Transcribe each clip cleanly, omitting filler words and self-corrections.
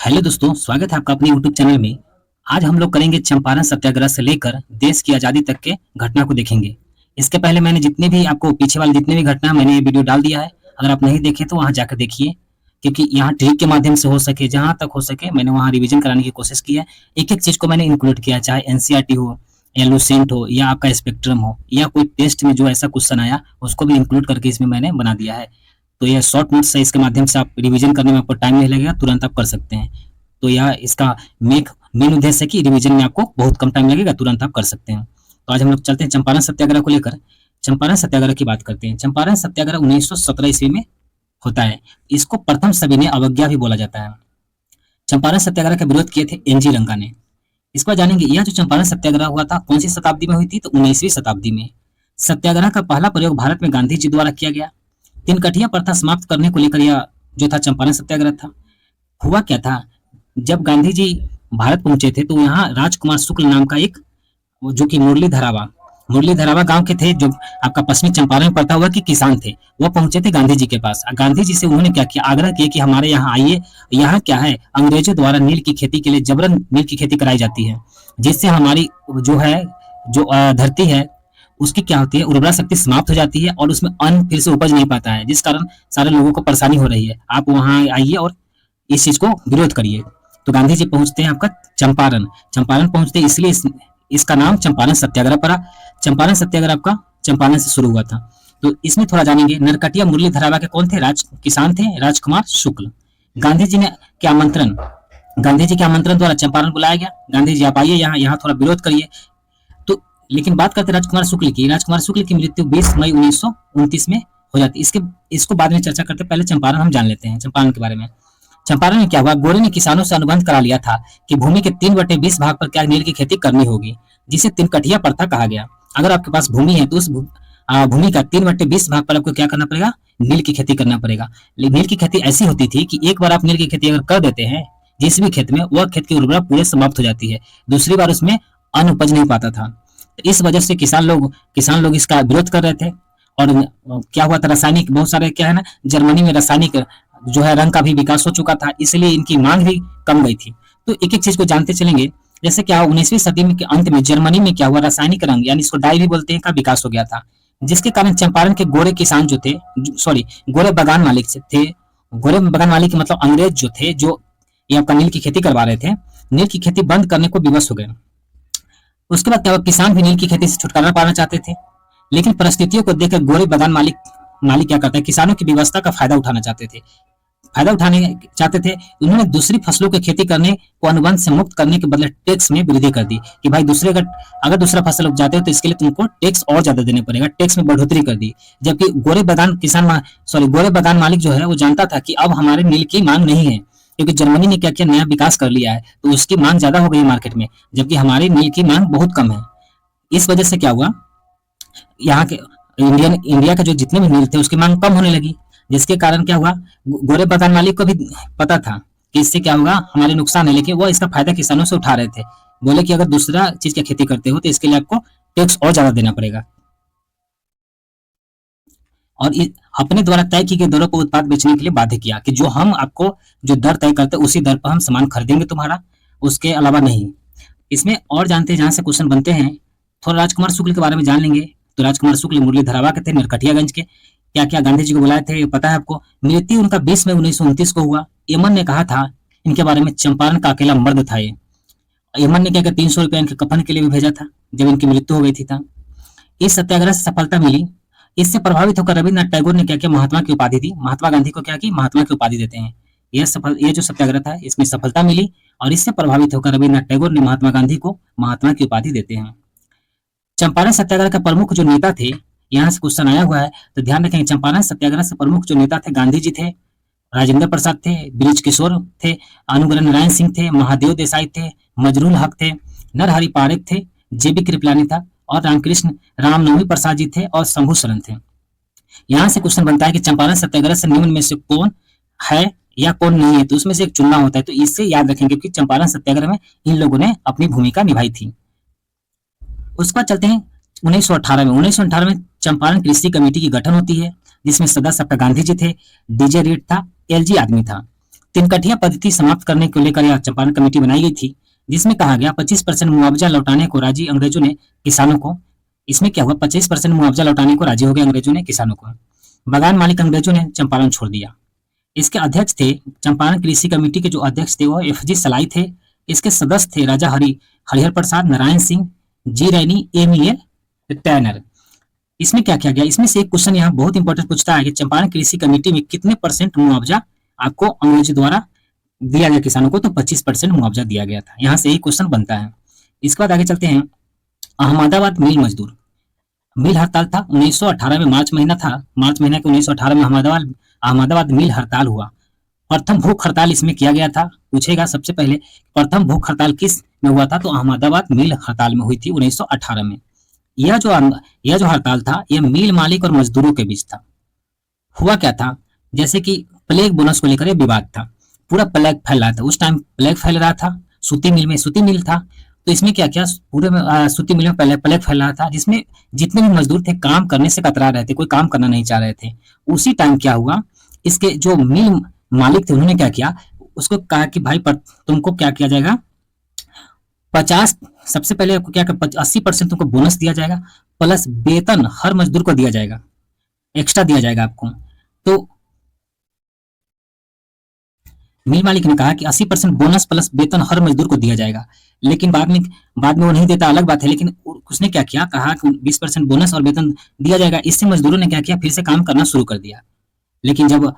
Hello दोस्तों, स्वागत है आपका अपने यूट्यूब चैनल में। आज हम लोग करेंगे चंपारण सत्याग्रह से लेकर देश की आज़ादी तक के घटना को देखेंगे। इसके पहले मैंने जितने भी आपको पीछे वाले जितने भी घटना मैंने ये वीडियो डाल दिया है। अगर आप नहीं देखे तो वहाँ जाकर देखिए, क्योंकि यहाँ ट्रिक के माध्यम से हो सके, जहाँ तक हो सके मैंने वहाँ रिवीजन कराने की कोशिश की है। एक-एक चीज़ को मैंने इंक्लूड किया है, चाहे एनसीईआरटी हो या लुसेंट हो या आपका स्पेक्ट्रम हो या कोई टेस्ट में जो ऐसा क्वेश्चन आया उसको भी इंक्लूड करके इसमें मैंने बना दिया है। तो यह शॉर्ट नोट्स है, इसके माध्यम से आप रिवीजन करने में आपको टाइम नहीं लगेगा, तुरंत आप कर सकते हैं। तो यह इसका मेन उद्देश्य है कि रिवीजन में आपको बहुत कम टाइम लगेगा, तुरंत आप कर सकते हैं। तो आज हम लोग चलते हैं चंपारण सत्याग्रह को लेकर। चंपारण सत्याग्रह की बात करते हैं। चंपारण सत्याग्रह 1917 ईस्वी में होता है। इसको प्रथम सविनय अवज्ञा भी बोला जाता है। चंपारण सत्याग्रह का विरोध किए थे एनजी रंगा ने। इस पर जानेंगे, यह जो चंपारण सत्याग्रह हुआ था कौन सी शताब्दी में हुई थी, तो 19वीं शताब्दी में। सत्याग्रह का पहला प्रयोग भारत में गांधी जी द्वारा किया गया। तिनकठिया प्रथा समाप्त करने को लेकर यह जो था चंपारण सत्याग्रह था। हुआ क्या था, जब गांधी जी भारत पहुंचे थे तो यहाँ राजकुमार शुक्ल नाम का एक, जो कि मुरली धरावा गांव के थे, जो आपका पश्चिमी चंपारण में पड़ता हुआ कि किसान थे, वो पहुंचे थे गांधी जी के पास। गांधी जी से उन्होंने क्या किया, आग्रह किया कि हमारे यहाँ आइए। यहाँ क्या है, अंग्रेजों द्वारा नील की खेती के लिए जबरन नील की खेती कराई जाती है, जिससे हमारी जो है जो धरती है उसकी क्या होती है, उर्वरा शक्ति समाप्त हो जाती है और उसमें अन्न फिर से उपज नहीं पाता है, जिस कारण सारे लोगों को परेशानी हो रही है। आप वहाँ आइए और इस चीज को विरोध करिए। तो गांधी जी पहुंचते हैं आपका चंपारण पहुंचते हैं, इसलिए इसका नाम चंपारण सत्याग्रह पड़ा। चंपारण सत्याग्रह आपका चंपारण से शुरू हुआ था। तो इसमें थोड़ा जानेंगे, नरकटिया मुरली धरावा के कौन थे, किसान थे, राजकुमार शुक्ल। गांधी जी ने के आमंत्रण गांधी जी के आमंत्रण द्वारा चंपारण बुलाया गया। गांधी जी आप आइए यहाँ यहाँ थोड़ा विरोध करिए। तो लेकिन बात करते राजकुमार शुक्ल की। राजकुमार शुक्ल की मृत्यु 20 मई 1929 में हो जाती है। इसको बाद में चर्चा करते, पहले चंपारण हम जान लेते हैं, चंपारण के बारे में। चंपारण में क्या हुआ, गोरे ने किसानों से अनुबंध करा लिया था कि भूमि के 3/20 भाग पर क्या नील की खेती करनी होगी, जिसे तिनकठिया प्रथा कहा गया। अगर आपके पास भूमि है तो उस भूमि का 3/20 भाग पर आपको क्या करना पड़ेगा, नील की खेती करना पड़ेगा। लेकिन नील की खेती ऐसी होती थी कि एक बार आप नील की खेती अगर कर देते हैं जिस भी खेत में, वह खेत की उर्वरता पूरे समाप्त हो जाती है, दूसरी बार उसमें अन्न उपज नहीं पाता था। तो इस वजह से किसान लोग इसका विरोध कर रहे थे। और क्या हुआ था, रासायनिक बहुत सारे क्या है ना, जर्मनी में रासायनिक जो है रंग का भी विकास हो चुका था, इसलिए इनकी मांग भी कम गई थी। तो एक एक चीज को जानते चलेंगे। जैसे क्या 19वीं सदी में के अंत में जर्मनी में क्या हुआ, रासायनिक रंग यानी इसको डाई भी बोलते हैं का विकास हो गया था, जिसके कारण चंपारण के गोरे किसान जो थे, सॉरी गोरे बागान मालिक थे, गोरे बागान मालिक मतलब अंग्रेज जो थे, जो ये आपका नील की खेती करवा रहे थे, नील की खेती बंद करने को विवश हो गए। उसके बाद क्या हुआ, किसान भी नील की खेती से छुटकारा पाना चाहते थे, लेकिन परिस्थितियों को देखकर गोरे बागान मालिक क्या करता है, किसानों की व्यवस्था का फायदा उठाना चाहते थे। उन्होंने दूसरी फसलों की खेती करने को अनुबंध से मुक्त करने के बदले टैक्स में वृद्धि कर दी कि भाई अगर दूसरा फसल उपजाते हो तो इसके लिए तुमको टैक्स और ज्यादा देने पड़ेगा, टैक्स में बढ़ोतरी कर दी। जबकि गोरे बागान मालिक जो है वो जानता था कि अब हमारे नील की मांग नहीं है, क्योंकि जर्मनी ने क्या किया, नया विकास कर लिया है, तो उसकी मांग ज्यादा हो गई मार्केट में, जबकि हमारी नील की मांग बहुत कम है। इस वजह से क्या हुआ, यहाँ के इंडिया के जो जितने भी नील थे उसकी मांग कम होने लगी, जिसके कारण क्या हुआ, गोरे बागान मालिक को भी पता था कि इससे क्या होगा, हमारे नुकसान है, लेकिन वो इसका फायदा किसानों से उठा रहे थे। बोले कि अगर दूसरा चीज की खेती करते हो तो इसके लिए आपको टैक्स और ज्यादा देना पड़ेगा, और अपने द्वारा तय की गई दरों पर उत्पाद बेचने के लिए बाध्य किया कि जो हम आपको जो दर तय करते हैं उसी दर पर हम सामान खरीदेंगे तुम्हारा, उसके अलावा नहीं। इसमें और जानते हैं, जहां से क्वेश्चन बनते हैं, थोड़ा राजकुमार शुक्ल के बारे में जान लेंगे। तो राजकुमार शुक्ल मुरली धरावा के थे, नरकटियागंज के। क्या क्या गांधी जी को बुलाए थे पता है आपको। मृत्यु उनका 20 मई 1929 को हुआ। एमन ने कहा था इनके बारे में, चंपारण का अकेला मर्द था ये। एमन ने क्या किया, 300 रुपया इनके कफन के लिए भी भेजा था जब इनकी मृत्यु हो गई थी। था इस सत्याग्रह से सफलता मिली। इससे प्रभावित होकर रविन्द्रनाथ टैगोर ने क्या किया, महात्मा की उपाधि दी। महात्मा गांधी को क्या की, महात्मा की उपाधि देते हैं। ये जो सत्याग्रह था इसमें सफलता मिली, और इससे प्रभावित होकर रविन्द्रनाथ टैगोर ने महात्मा गांधी को महात्मा की उपाधि देते हैं। चंपारण सत्याग्रह के प्रमुख जो नेता थे, यहाँ से क्वेश्चन आया हुआ है तो ध्यान रखेंगे। चंपारण सत्याग्रह से प्रमुख जो नेता थे, गांधी जी थे, राजेंद्र प्रसाद थे, बृज किशोर थे, अनुग्रह नारायण सिंह थे, महादेव देसाई थे, मजरूल हक थे, नरहरि पारेख थे, जेबी कृपलानी था, और रामनवमी प्रसाद जी थे, और शंभू शरण थे। यहाँ से क्वेश्चन बनता है कि चंपारण सत्याग्रह से निम्न में से कौन है या कौन नहीं है, तो उसमें से एक चुनना होता है। तो इससे याद रखेंगे कि चंपारण सत्याग्रह में इन लोगों ने अपनी भूमिका निभाई थी। उसके बाद चलते हैं 1918 में चंपारण कृषि कमेटी की गठन होती है, जिसमें सदस्य आपका गांधी जी थे, डीजे रीड था, एलजी आदमी था। तिनकठिया पद्धति समाप्त करने को लेकर यह चंपारण कमेटी बनाई गई थी, जिसमें कहा गया 25% मुआवजा लौटाने को राजी अंग्रेजों ने किसानों को। इसमें क्या हुआ, 25% मुआवजा लौटाने को राजी हो गए अंग्रेजों ने किसानों को। बगान मालिक अंग्रेजों ने चंपारण छोड़ दिया। इसके अध्यक्ष थे, चंपारण कृषि कमेटी के जो अध्यक्ष थे वो एफ.जी. सलाई थे। इसके सदस्य थे राजा हरिहर प्रसाद, नारायण सिंह, जी रैनी, एम.ई.एल. टैनर। इसमें क्या किया गया, इसमें से एक क्वेश्चन यहाँ बहुत इंपॉर्टेंट पूछता है कि चंपारण कृषि कमेटी में कितने % मुआवजा आपको अंग्रेजों द्वारा दिया गया किसानों को, तो 25% मुआवजा दिया गया था। यहाँ से यही क्वेश्चन बनता है। इसके बाद आगे चलते हैं। अहमदाबाद मिल मजदूर, मिल हड़ताल था 1918 में, मार्च महीना था, मार्च महीना के 1918 में अहमदाबाद मिल हड़ताल हुआ। प्रथम भूख हड़ताल इसमें किया गया था। पूछेगा सबसे पहले प्रथम भूख हड़ताल किस में हुआ था, तो अहमदाबाद मिल हड़ताल में हुई थी 1918 में। यह जो हड़ताल था यह मिल मालिक और मजदूरों के बीच था। हुआ क्या था, जैसे कि प्लेग बोनस को लेकर विवाद था, पूरा प्लेग फैल रहा था उस टाइम, प्लेग फैल रहा था सूती मिल था। तो इसमें क्या किया, पूरे में सूती मिल में प्लेग फैल रहा था, जिसमें जितने भी मजदूर थे काम करने से कतरा रहे थे, कोई काम करना नहीं चाह रहे थे। उसी टाइम क्या हुआ, इसके जो मिल मालिक थे उन्होंने क्या किया, उसको कहा कि भाई तुमको क्या किया जाएगा, 50 सबसे पहले आपको क्या 80% तुमको बोनस दिया जाएगा, प्लस वेतन हर मजदूर को दिया जाएगा, एक्स्ट्रा दिया जाएगा आपको। तो मिल मालिक ने कहा कि 80% बोनस प्लस वेतन हर मजदूर को दिया जाएगा, लेकिन बाद में वो नहीं देता, अलग बात है, लेकिन उसने क्या किया, कहा कि 20% बोनस और वेतन दिया जाएगा। इससे मजदूरों ने क्या किया, फिर से काम करना शुरू कर दिया। लेकिन जब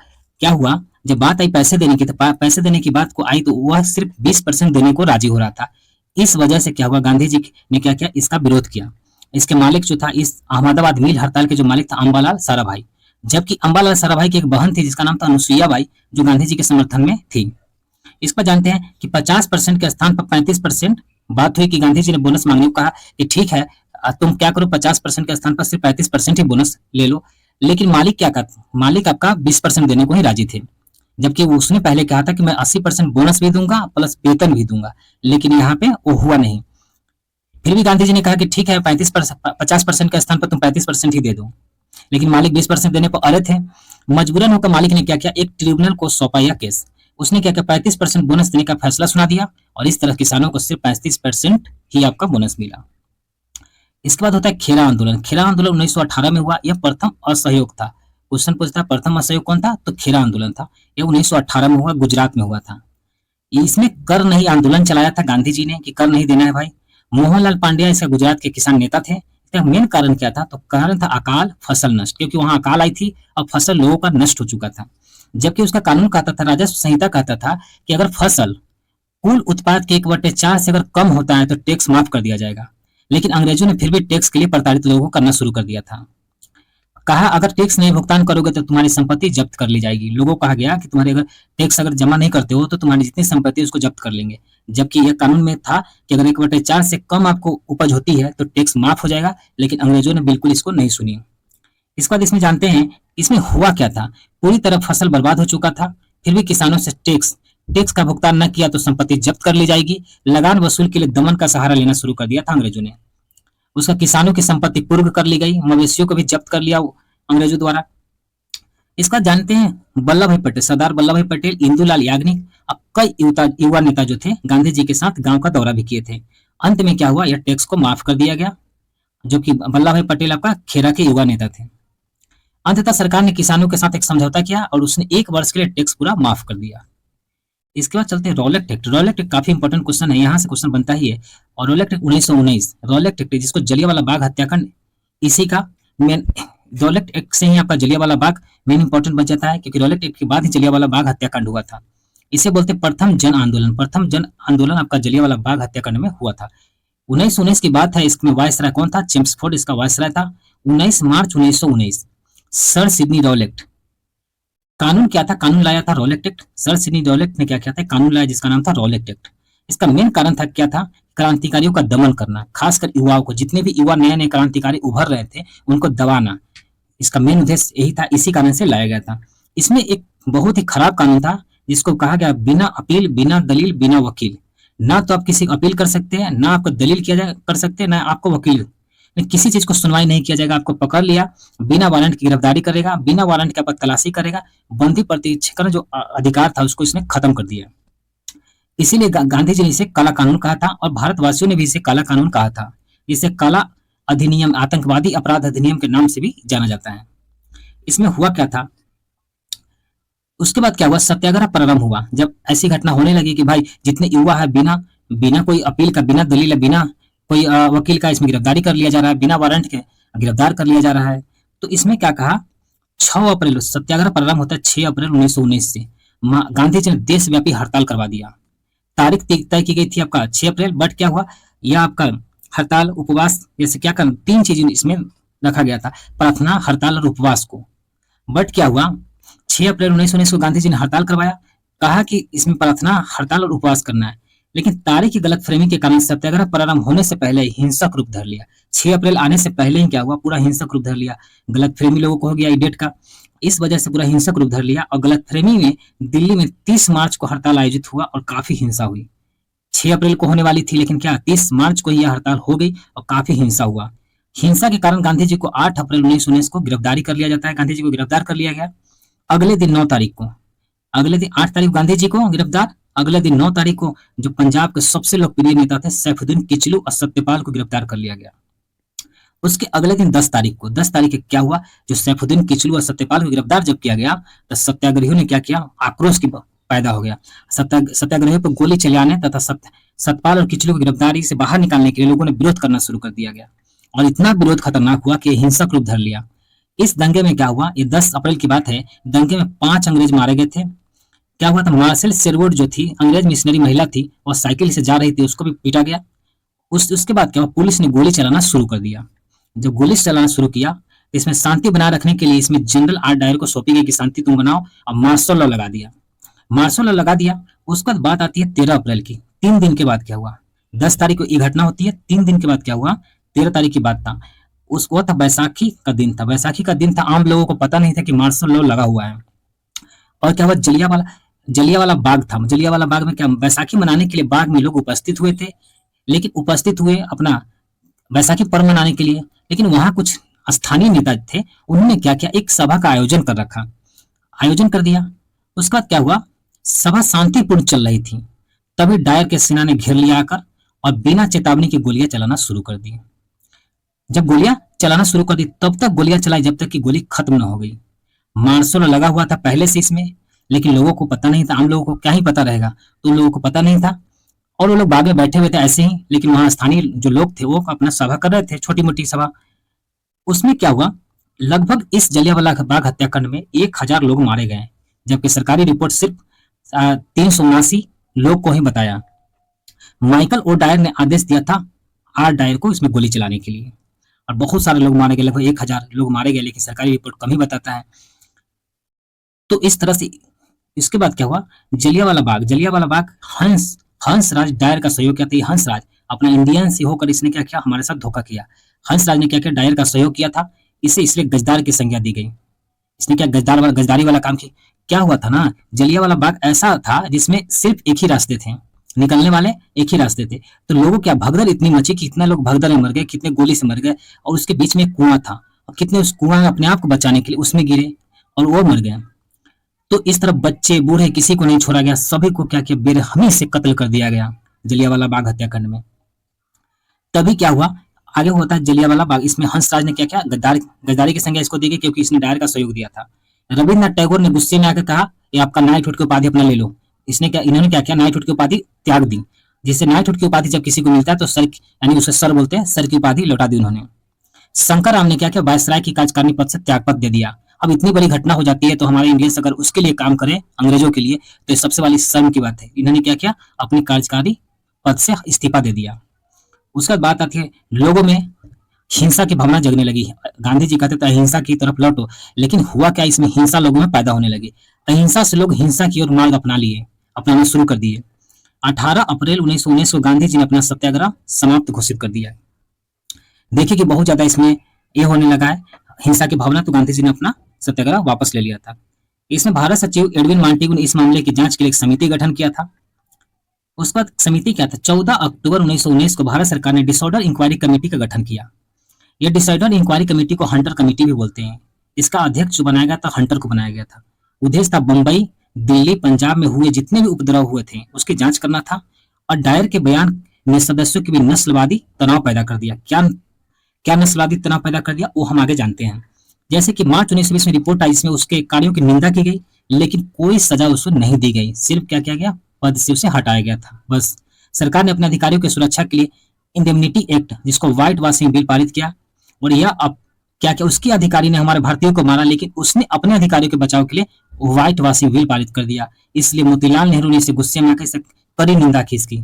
क्या हुआ, जब बात आई पैसे देने की, तो पैसे देने की बात को आई तो वह सिर्फ 20% देने को राजी हो रहा था। इस वजह से क्या हुआ, गांधी जी ने क्या किया, इसका विरोध किया। इसके मालिक जो था, इस अहमदाबाद मिल हड़ताल के जो मालिक था अंबालाल साराभाई, जबकि अंबालाल साराभाई की एक बहन थी जिसका नाम था अनुसुईया बाई, जो गांधी जी के समर्थन में थी। इस पर जानते हैं कि 50% के स्थान पर 35% बात हुई कि गांधी जी ने बोनस मांगने को कहा कि ठीक है तुम क्या करो, 50% के स्थान पर सिर्फ 35% ही बोनस ले लो। लेकिन मालिक क्या कहता, मालिक आपका 20% देने को ही राजी थे, जबकि उसने पहले कहा था कि मैं 80% बोनस भी दूंगा प्लस वेतन भी दूंगा, लेकिन यहाँ पे वो हुआ नहीं। फिर भी गांधी जी ने कहा कि ठीक है 50% के स्थान पर तुम 35% ही दे दो, लेकिन मालिक 20% देने पर अड़े थे। मजबूरन होकर मालिक ने क्या किया, एक ट्रिब्यूनल को सौंपा यह केस। उसने क्या किया, 35% बोनस देने का फैसला सुना दिया और इस तरह किसानों को सिर्फ 35% ही आपका बोनस मिला। इसके बाद होता है खेरा आंदोलन। खेरा आंदोलन 1918 में हुआ। यह प्रथम असहयोग था। क्वेश्चन पूछता है प्रथम असहयोग कौन था, तो खेरा आंदोलन था। यह 1918 में हुआ, गुजरात में हुआ था। इसमें कर नहीं आंदोलन चलाया था गांधी जी ने कि कर नहीं देना है भाई। मोहनलाल पांड्या इसका गुजरात के किसान नेता थे। इसका मेन कारण क्या था, तो कारण था अकाल फसल नष्ट, क्योंकि वहां अकाल आई थी और फसल लोगों का नष्ट हो चुका था। जबकि उसका कानून कहता था, राजस्व संहिता कहता था कि अगर फसल कुल उत्पाद के 1/4 से अगर कम होता है तो टैक्स माफ कर दिया जाएगा। लेकिन अंग्रेजों ने फिर भी टैक्स के लिए प्रताड़ित लोगों को करना शुरू कर दिया था। कहा अगर टैक्स नहीं भुगतान करोगे तो तुम्हारी संपत्ति जब्त कर ली जाएगी। लोगों को कहा गया कि तुम्हारे अगर टैक्स अगर जमा नहीं करते हो तो तुम्हारी जितनी संपत्ति है उसको जब्त कर लेंगे। जबकि यह कानून में था कि अगर 1/4 से कम आपको उपज होती है तो टैक्स माफ हो जाएगा, लेकिन अंग्रेजों ने बिल्कुल इसको नहीं सुनी। इसके बाद इसमें जानते हैं इसमें हुआ क्या था। पूरी तरह फसल बर्बाद हो चुका था, फिर भी किसानों से टैक्स का भुगतान न किया तो संपत्ति जब्त कर ली जाएगी। लगान वसूल के लिए दमन का सहारा लेना शुरू कर दिया था अंग्रेजों ने। उसका किसानों की संपत्ति कुर्क कर ली गई, मवेशियों को भी जब्त कर लिया अंग्रेजों द्वारा। इसका जानते हैं वल्लभ भाई पटेल, सरदार वल्लभ भाई पटेल, इंदुलाल याग्निक और कई युवा नेता जो थे गांधी जी के साथ गांव का दौरा भी किए थे। अंत में क्या हुआ, यह टैक्स को माफ कर दिया गया, जो कि वल्लभ भाई पटेल आपका खेरा के युवा नेता थे। अंततः सरकार ने किसानों के साथ एक समझौता किया और उसने 1 वर्ष के लिए टैक्स पूरा माफ कर दिया। इसके बाद चलते हैं रॉलेट एक्ट। रॉलेट एक्ट काफी इंपॉर्टेंट क्वेश्चन है, यहाँ से क्वेश्चन बनता ही है। और रॉलेट एक्ट 1919, रॉलेट एक्ट जिसको जलियांवाला बाग हत्याकांड, इसी का मेन, रॉलेट एक्ट से ही आपका जलियांवाला बाग मेन इंपॉर्टेंट बन जाता है, क्योंकि रॉलेट एक्ट के बाद ही जलियांवाला बाग हत्याकांड हुआ था। इसे बोलते प्रथम जन आंदोलन। प्रथम जन आंदोलन आपका जलियांवाला बाग हत्याकांड में हुआ था। 1919 की बात है। इसमें वायसराय कौन था, चेम्सफोर्ड इसका वायसराय था। 19 मार्च 1919 सर सिडनी रॉलेट कानून क्या था, कानून लाया था Rowlatt act. Sir Sydney Rowlatt ने क्या किया था, कानून लाया जिसका नाम था रॉलेट एक्ट। इसका मेन कारण था क्या था, क्रांतिकारियों का दमन करना, खासकर युवाओं को। जितने भी युवा नए नए क्रांतिकारी उभर रहे थे उनको दबाना, इसका मेन उद्देश्य यही था, इसी कारण से लाया गया था। इसमें एक बहुत ही खराब कानून था जिसको कहा गया बिना अपील, बिना दलील, बिना वकील। ना तो आप किसी को अपील कर सकते हैं, ना आपको दलील किया जा कर सकते हैं, ना आपको वकील लेकिन किसी चीज को सुनवाई नहीं किया जाएगा। आपको पकड़ लिया, बिना वारंट की गिरफ्तारी करेगा, बिना वारंट के आपका तलाशी करेगा, बंदी प्रतिक्षेपण जो अधिकार था उसको इसने खत्म कर दिया। इसीलिए गांधी जी ने इसे काला कानून कहा था और भारतवासियों ने भी इसे काला कानून कहा था। इसे काला अधिनियम, आतंकवादी अपराध अधिनियम के नाम से भी जाना जाता है। इसमें हुआ क्या था, उसके बाद क्या हुआ, सत्याग्रह प्रारंभ हुआ। जब ऐसी घटना होने लगी कि भाई जितने युवा है बिना बिना कोई अपील का, बिना दलील, बिना कोई वकील का इसमें गिरफ्तारी कर लिया जा रहा है, बिना वारंट के गिरफ्तार कर लिया जा रहा है। तो इसमें क्या कहा, 6 अप्रैल सत्याग्रह प्रारंभ होता है 6 अप्रैल 1919 से। गांधी जी ने देशव्यापी हड़ताल करवा दिया। तारीख तय की गई थी आपका 6 अप्रैल, बट क्या हुआ, यह आपका हड़ताल उपवास जैसे क्या करना, 3 चीजें इसमें रखा गया था, प्रार्थना, हड़ताल और उपवास को। बट क्या हुआ, 6 अप्रैल 1919 को गांधी जी ने हड़ताल करवाया, कहा कि इसमें प्रार्थना, हड़ताल और उपवास करना है, लेकिन तारीख की गलतफहमी के कारण सत्याग्रह प्रारंभ होने से पहले हिंसक रूप धर लिया। 6 अप्रैल आने से पहले ही क्या हुआ, पूरा हिंसक रूप धर लिया। गलतफहमी लोगों को हो गया डेट का, इस वजह से पूरा हिंसक रूप धर लिया। और गलतफहमी में दिल्ली में 30 मार्च को हड़ताल आयोजित हुआ और काफी हिंसा हुई। 6 अप्रैल को होने वाली थी, लेकिन क्या 30 मार्च को यह हड़ताल हो गई और काफी हिंसा हुआ। हिंसा के कारण गांधी जी को 8 अप्रैल 1919 को गिरफ्तारी कर लिया जाता है। गांधी जी को गिरफ्तार कर लिया गया। अगले दिन 9 तारीख को, अगले दिन 8 तारीख गांधी जी को गिरफ्तार, अगले दिन 9 तारीख को जो पंजाब के सबसे लोकप्रिय नेता थे सैफुद्दीन किचलू और सत्यपाल को गिरफ्तार कर लिया गया। उसके अगले दिन 10 तारीख को, 10 तारीख को क्या हुआ, जो सैफुद्दीन किचलू और सत्यपाल को गिरफ्तार जब किया गया तो सत्याग्रहियों ने क्या किया, आक्रोश की पैदा हो गया। सत्याग्रहियों पर गोली चलाने तथा सत्यपाल और किचलू की गिरफ्तारी से बाहर निकालने के लिए लोगों ने विरोध करना शुरू कर दिया गया और इतना विरोध खतरनाक हुआ कि हिंसक रूप धर लिया। इस दंगे में क्या हुआ, ये 10 अप्रैल की बात है, दंगे में 5 अंग्रेज मारे गए थे। क्या हुआ था, मार्शल शेरवुड जो थी, अंग्रेज मिशनरी महिला थी और साइकिल से जा रही थी, उसको भी पीटा गया। उसके बाद क्या हुआ, पुलिस ने गोली चलाना शुरू कर दिया। जब गोली चलाना शुरू किया तो इसमें शांति बनाए रखने के लिए इसमें जनरल आर डायर को सौंपी गई कि शांति तुम बनाओ, और मार्शल लॉ लगा दिया। मार्शल लॉ लगा दिया। उसके बाद बात आती है 13 अप्रैल की। 3 दिन के बाद क्या हुआ, 10 तारीख को ये घटना होती है, 3 दिन के बाद क्या हुआ, 13 तारीख की बात था। उसको था बैसाखी का दिन था, बैसाखी का दिन था। आम लोगों को पता नहीं था कि मार्शल लॉ लगा हुआ है। और क्या हुआ, जलियांवाला बाग था। जलियांवाला बाग में क्या, बैसाखी मनाने के लिए बाग में लोग उपस्थित हुए थे, लेकिन उपस्थित हुए अपना बैसाखी पर्व मनाने के लिए, लेकिन वहां कुछ स्थानीय नेता थे, उन्होंने क्या किया, एक सभा का आयोजन कर दिया। उसके बाद क्या हुआ, सभा शांतिपूर्ण चल रही थी, तभी डायर के सेना ने घेर लिया आकर और बिना चेतावनी की गोलियां चलाना शुरू कर दी। जब गोलियां चलाना शुरू कर दी तब तक गोलियां चलाई जब तक कि गोली खत्म न हो गई। मार्शल लगा हुआ था पहले से इसमें, लेकिन लोगों को पता नहीं था। आम लोगों को क्या ही पता रहेगा, तो उन लोगों को पता नहीं था और वो लोग बाग में बैठे हुए थे ऐसे ही। लेकिन वहां स्थानीय जो लोग थे वो अपना सभा कर रहे थे, छोटी मोटी सभा। उसमें क्या हुआ, लगभग इस जलियांवाला बाग हत्याकांड में 1000 लोग मारे गए, जबकि सरकारी रिपोर्ट सिर्फ 379 लोग को ही बताया। माइकल ओ डायर ने आदेश दिया था आर डायर को इसमें गोली चलाने के लिए, और बहुत सारे लोग मारे गए, लगभग 1000 लोग मारे गए, लेकिन सरकारी रिपोर्ट कम ही बताता है। तो इस तरह से इसके बाद क्या हुआ, जलियांवाला बाग हंसराज डायर का सहयोग किया था। हंसराज अपना इंडियन से होकर इसने क्या किया, हमारे साथ धोखा किया। हंसराज ने क्या किया, डायर का सहयोग किया था, इसे इसलिए गजदार की संज्ञा दी गई। इसने क्या गजदारी वाला काम किया। क्या हुआ था ना, जलियांवाला बाग ऐसा था जिसमें सिर्फ एक ही रास्ते थे, निकलने वाले एक ही रास्ते थे। तो लोगों क्या भगदड़ इतनी मची कि कितने लोग भगदड़ में मर गए, कितने गोली से मर गए, और उसके बीच में एक कुआं था और कितने उस कुआं में अपने आप को बचाने के लिए उसमें गिरे और वो मर गए। तो इस तरह बच्चे बूढ़े किसी को नहीं छोड़ा गया, सभी को क्या किया, बेरहमी से कत्ल कर दिया गया जलियांवाला बाग हत्याकांड में। तभी क्या हुआ, आगे होता है जलियांवाला बाग। इसमें हंसराज ने क्या किया, गद्दारी की संज्ञा इसको दी गई क्योंकि इसने डायर का सहयोग दिया था। रविन्द्रनाथ टैगोर ने गुस्से में आकर कहा, ये आपका नाइटहुड की उपाधि अपना ले लो। इन्होंने क्या किया, नाइटहुड की उपाधि त्याग दी। जिससे नाइटहुड की उपाधि जब किसी को मिलता है तो सर, यानी उसे सर बोलते हैं, सर की उपाधि लौटा दी उन्होंने। शंकर राम ने क्या किया, वायसराय की कार्यकारिणी पद से त्यागपत्र दे दिया। अब इतनी बड़ी घटना हो जाती है तो हमारे इंडियंस अगर उसके लिए काम करें, अंग्रेजों के लिए, तो सबसे वाली शर्म की बात है। इन्होंने क्या किया, अपनी कार्यकारी पद से इस्तीफा दे दिया। उसके बाद बात आती है, लोगों में हिंसा की भावना जगने लगी। गांधी जी कहते थे अहिंसा की तरफ लौटो, लेकिन हुआ क्या, इसमें हिंसा लोगों में पैदा होने लगी। अहिंसा से लोग हिंसा की ओर मार्ग अपनाना शुरू कर दिए। 18 अप्रैल 1919 को गांधी जी ने अपना सत्याग्रह समाप्त घोषित कर दिया। देखिए कि बहुत ज्यादा इसमें ये होने लगा है हिंसा की भावना, तो गांधी जी ने अपना सत्याग्रह वापस ले लिया था। इसमें भारत सचिव एडविन मॉन्टेगू ने इस मामले की जांच के लिए एक समिति गठन किया था। उसके बाद समिति क्या था, 14 अक्टूबर 1919 को भारत सरकार ने डिसऑर्डर इंक्वायरी कमेटी का गठन किया। ये डिसाइडर इंक्वायरी कमेटी को हंटर कमेटी भी बोलते हैं। इसका अध्यक्ष जो बनाया गया था हंटर को बनाया गया था। उद्देश्य था बम्बई, दिल्ली, पंजाब में हुए जितने भी उपद्रव हुए थे उसकी जांच करना था। और डायर के बयान ने सदस्यों के बीच नस्लवादी तनाव पैदा कर दिया। क्या क्या नस्लवादी तनाव पैदा कर दिया वो हम आगे जानते हैं। जैसे कि मार्च 1920 में रिपोर्ट आई जिसमें उसके कार्यों की निंदा की गई, लेकिन कोई सजा उसको नहीं दी गई। सिर्फ क्या किया गया, पद से उसे हटाया गया था बस। सरकार ने अपने अधिकारियों की सुरक्षा के लिए इंडेमनिटी एक्ट जिसको व्हाइट वॉशिंग बिल पारित किया। और यह अब क्या क्या उसके अधिकारी ने हमारे भारतीयों को मारा, लेकिन उसने अपने अधिकारियों के बचाव के लिए व्हाइट वॉशिंग बिल पारित कर दिया। इसलिए मोतीलाल नेहरू ने इसे गुस्से में आकर इसे कड़ी निंदा की इसकी।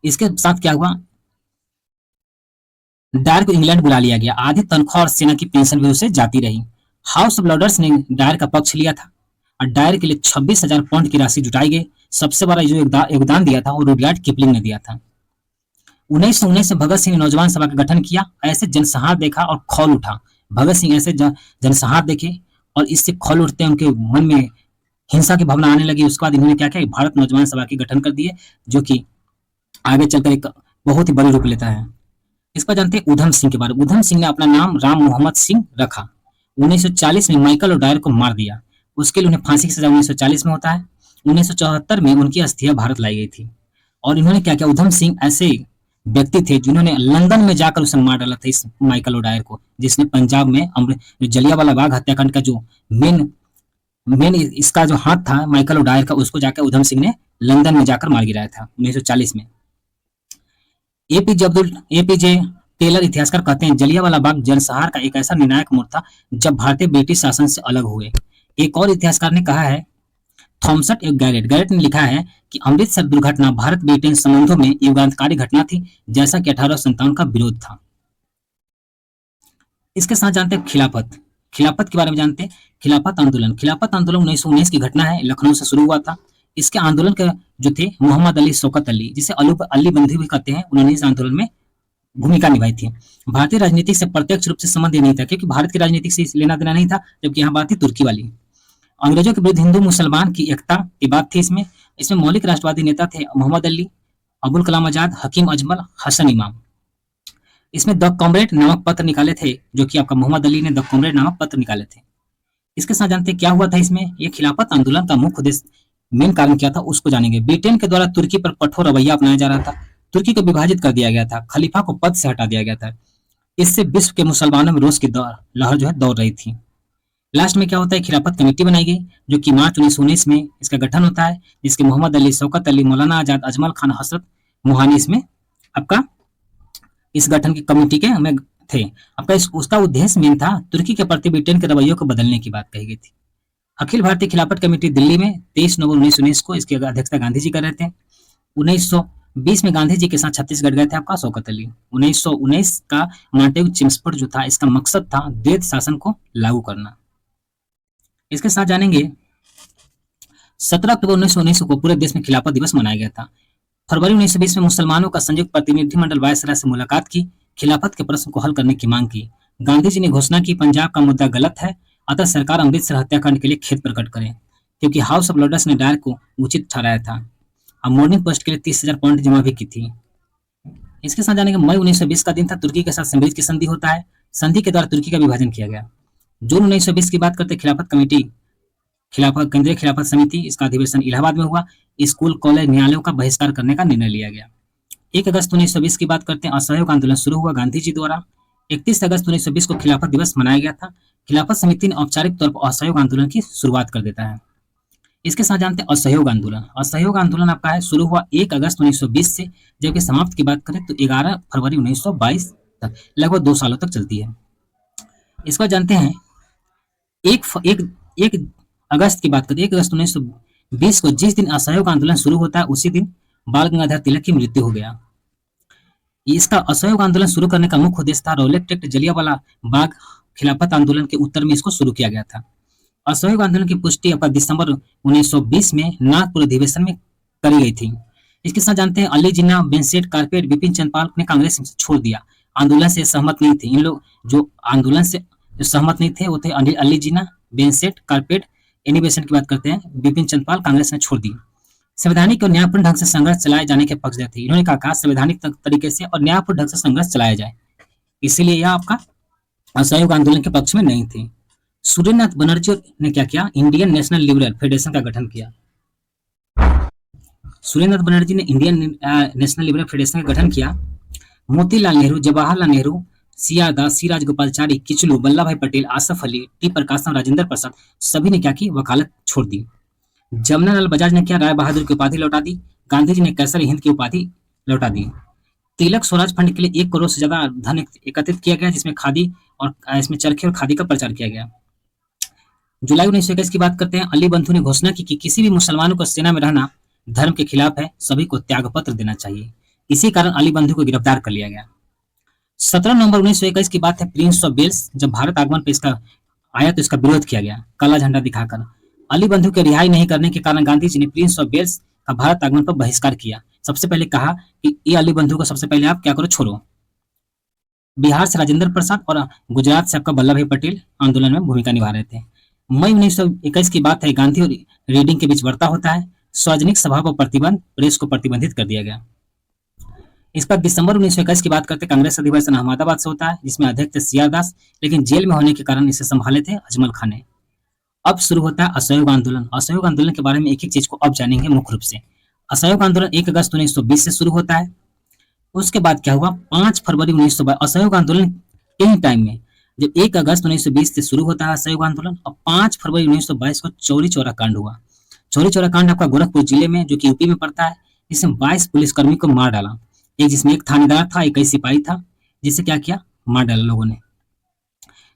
इसके साथ क्या हुआ, डायर को इंग्लैंड बुला लिया गया। आधी तनख्वाह और सेना की पेंशन भी उसे जाती रही। हाउस ऑफ लॉर्ड्स ने डायर का पक्ष लिया था और डायर के लिए 26,000 पाउंड की राशि जुटाई गई। सबसे बड़ा जो योगदान दिया था वो रुडयार्ड किपलिंग ने दिया था। 1919 में भगत सिंह ने नौजवान सभा का गठन किया। ऐसे जनसंहार देखा और खौल उठा। भगत सिंह ऐसे जनसंहार देखे और इससे खौल उठते उनके मन में हिंसा की भावना आने लगी। उसके बाद इन्होंने क्या किया, भारत नौजवान सभा की गठन कर दिए, जो कि आगे चलकर एक बहुत ही बड़ी रूप लेता है। इसका जानते हैं उधम सिंह के बारे में। उधम सिंह ने अपना नाम राम मोहम्मद सिंह रखा। 1940 में माइकल और डायर को मार दिया। उसके लिए उन्हें फांसी की सजा 1940 में होता है। 1974 में उनकी अस्थियां भारत लाई गई थी। और इन्होंने क्या किया, उधम सिंह ऐसे व्यक्ति थे जिन्होंने लंदन में जाकर उसे मार डाला था, इस माइकल ओडायर को, जिसने पंजाब में जलियांवाला बाग हत्याकांड का जो मेन मेन इसका जो हाथ था माइकल ओडायर का, उसको जाकर उधम सिंह ने लंदन में जाकर मार गिराया था 1940 में। एपीजे टेलर इतिहासकार कहते हैं जलियांवाला बाग जनसंहार का एक ऐसा निर्णायक मोड़ था जब भारतीय ब्रिटिश शासन से अलग हुए। एक और इतिहासकार ने कहा है, थॉमसन एक गैरेट ने लिखा है कि अमृतसर दुर्घटना भारत ब्रिटेन संबंधों में युगांतकारी घटना थी, जैसा कि 1857 का विरोध था। इसके साथ जानते हैं खिलाफत के बारे में जानते हैं। खिलाफत आंदोलन 1919 की घटना है, लखनऊ से शुरू हुआ था। इसके आंदोलन के जो थे मोहम्मद अली, शौकत अली, जिसे अली बंधु भी कहते हैं, उन्होंने इस आंदोलन में भूमिका निभाई थी। भारतीय राजनीति से प्रत्यक्ष रूप से संबंध नहीं था, क्योंकि भारत की राजनीति से लेना देना नहीं था, जबकि यहाँ बात थी तुर्की वाली। अंग्रेजों के विरुद्ध हिंदू मुसलमान की एकता की बात थी। इसमें मौलिक राष्ट्रवादी नेता थे मोहम्मद अली, अबुल कलाम आजाद, हकीम अजमल, हसन इमाम। इसमें द कॉमरेड नामक पत्र निकाले थे, जो कि आपका मोहम्मद अली ने द कॉमरेड नामक पत्र निकाले थे। इसके साथ जानते क्या हुआ था इसमें। ये खिलाफत आंदोलन का मुख्य उद्देश्य, मेन कारण क्या था उसको जानेंगे। ब्रिटेन के द्वारा तुर्की पर कठोर रवैया अपनाया जा रहा था। तुर्की को विभाजित कर दिया गया था, खलीफा को पद से हटा दिया गया था। इससे विश्व के मुसलमानों में रोष की लहर जो है दौड़ रही थी। लास्ट में क्या होता है, खिलाफत कमेटी बनाई गई, जो कि मार्च 1919 में इसका गठन होता है, जिसके मोहम्मद अली, शौकत अली, मौलाना आजाद, अजमल खान, हसरत मोहानी इसमें आपका इस गठन की कमेटी के में थे। आपका उसका उद्देश्य मेन था तुर्की के प्रति ब्रिटेन के रवैयों को बदलने की बात कही गई थी। अखिल भारतीय खिलाफत कमेटी दिल्ली में 23 नवंबर 1919 को इसकी अध्यक्षता गांधी जी कर रहे थे। 1920 में गांधी जी के साथ छत्तीसगढ़ गए थे आपका शौकत अली। 1919 का मांटेग चिम्सफोर्ड जो था, इसका मकसद था द्वैध शासन को लागू करना। इसके साथ जानेंगे 17 अक्टूबर 1919 को पूरे देश में खिलाफत दिवस मनाया गया था। फरवरी 1920 में मुसलमानों का संयुक्त प्रतिनिधिमंडल वायसराय से मुलाकात की, खिलाफत के प्रश्न को हल करने की मांग की। गांधी जी ने घोषणा की पंजाब का मुद्दा गलत है, अतः सरकार अमृतसर हत्याकांड के लिए खेद प्रकट करे, क्योंकि हाउस ऑफ लॉर्ड्स ने डायर को उचित ठहराया था। अब मॉर्निंग पोस्ट के लिए 30,000 पाउंड जमा भी की थी। इसके साथ जानेंगे मई 1920 का दिन था, तुर्की के साथ समृद्ध की संधि होता है। संधि के द्वारा तुर्की का विभाजन किया गया। जून 1920 की बात करते खिलाफत कमेटी, केंद्रीय खिलाफत समिति, इसका अधिवेशन इलाहाबाद में हुआ। स्कूल, कॉलेज, न्यायालयों का बहिष्कार करने का निर्णय लिया गया। 1 अगस्त 1920 की बात करते हैं, असहयोग आंदोलन शुरू हुआ गांधी जी द्वारा। 31 अगस्त 1920 को खिलाफत दिवस मनाया गया था। खिलाफत समिति ने औपचारिक तौर पर असहयोग आंदोलन की शुरुआत कर देता है। इसके साथ जानते हैं असहयोग आंदोलन। असहयोग आंदोलन आपका है शुरू हुआ 1 अगस्त 1920 से, जबकि समाप्त की बात करें तो 11 फरवरी 1922 तक, लगभग 2 सालों तक चलती है। इसको जानते हैं 1 अगस्त की बात करें, 1 अगस्त 1920 को जिस दिन असहयोग आंदोलन शुरू होता है, उसी दिन बाल गंगाधर तिलक की मृत्यु हो गया। इसका असहयोग आंदोलन शुरू करने का मुख्य उद्देश्य था रौलट एक्ट, जलियांवाला बाग खिलाफत आंदोलन के उत्तर में इसको शुरू किया गया था। असहयोग आंदोलन की पुष्टि आपका दिसंबर 1920 में नागपुर अधिवेशन में करी गई थी। इसके साथ जानते हैं अली जिन्ना, बेंसेट, कारपेट, बिपिन चंद्रपाल ने कांग्रेस से छोड़ दिया, आंदोलन से सहमत नहीं थे। इन लोग जो आंदोलन से सहमत नहीं थे वो थे अली जिन्ना, बेंसेट, कारपेट। एनिवेशन की बात करते हैं, बिपिन चंद्रपाल कांग्रेस ने छोड़ दी। संवैधानिक और न्यायपूर्ण ढंग से संघर्ष चलाए जाने के पक्षधर थे। इन्होंने कहा संवैधानिक तरीके से और न्यायपूर्ण ढंग से संघर्ष चलाया जाए। इसीलिए यह आपका असहयोग आंदोलन के पक्ष में नहीं थे। सूर्यनाथ बनर्जी ने क्या किया, इंडियन नेशनल लिबरल फेडरेशन का गठन किया। सूर्यनाथ बनर्जी ने इंडियन नेशनल लिबरल फेडरेशन का गठन किया। मोतीलाल नेहरू, जवाहरलाल नेहरू, सी आर दास, सी राजगोपालचारी, किचलू, वल्लभ भाई पटेल, आसफ अली, टी प्रकाशम, राजेंद्र प्रसाद, सभी ने क्या की, वकालत छोड़ दी। जमनालाल बजाज ने क्या, राय बहादुर की उपाधि लौटा दी। गांधी जी ने कैसर हिंद की उपाधि लौटा दी। तिलक स्वराज फंड के लिए 1 करोड़ से ज्यादा धन एकत्रित किया गया, जिसमें खादी और इसमें चरखे और खादी का प्रचार किया गया। जुलाई 1921 की बात करते हैं। अली बंधु ने घोषणा की कि किसी भी मुसलमानों को सेना में रहना धर्म के खिलाफ है, सभी को त्याग पत्र देना चाहिए। इसी कारण अली बंधु को गिरफ्तार कर लिया गया। 17 नवंबर 1921 की बात है। प्रिंस ऑफ वेल्स जब भारत आगमन पे इसका आया तो इसका विरोध किया गया काला झंडा दिखाकर। अली बंधु के रिहाई नहीं करने के कारण गांधी जी ने प्रिंस ऑफ वेल्स का भारत आगमन पर बहिष्कार किया। सबसे पहले कहा कि ये अली बंधु को सबसे पहले आप क्या करो, छोड़ो। बिहार से राजेंद्र प्रसाद और गुजरात से आपका वल्लभ भाई पटेल आंदोलन में भूमिका निभा रहे थे। मई 1921 की बात है। गांधी और रीडिंग के बीच वार्ता होता है। सार्वजनिक सभा पर प्रतिबंध, प्रेस को प्रतिबंधित कर दिया गया। इस पर दिसंबर 1921 की बात करते, कांग्रेस अधिवेशन अहमदाबाद से होता है, जिसमें अध्यक्ष थे सी आर दास, लेकिन जेल में होने के कारण इसे संभाले थे अजमल खान ने। अब शुरू होता है असहयोग आंदोलन। असहयोग आंदोलन के बारे में एक एक चीज को अब जानेंगे मुख्य रूप से। असहयोग आंदोलन 1 अगस्त 1920 से शुरू होता है। उसके बाद क्या हुआ, 5 फरवरी 1922 असहयोग आंदोलन के ही टाइम में, जब 1 अगस्त 1920 से शुरू होता है असहयोग आंदोलन, और 5 फरवरी 1922 को चौरी चौरा कांड हुआ। चौरी चौरा कांड आपका गोरखपुर जिले में, जो कि यूपी में पड़ता है, इसमें 22 पुलिसकर्मी को मार डाला। जिसमें एक थानेदार था, एक सिपाही था, जिसे क्या किया, मार डाला लोगों ने।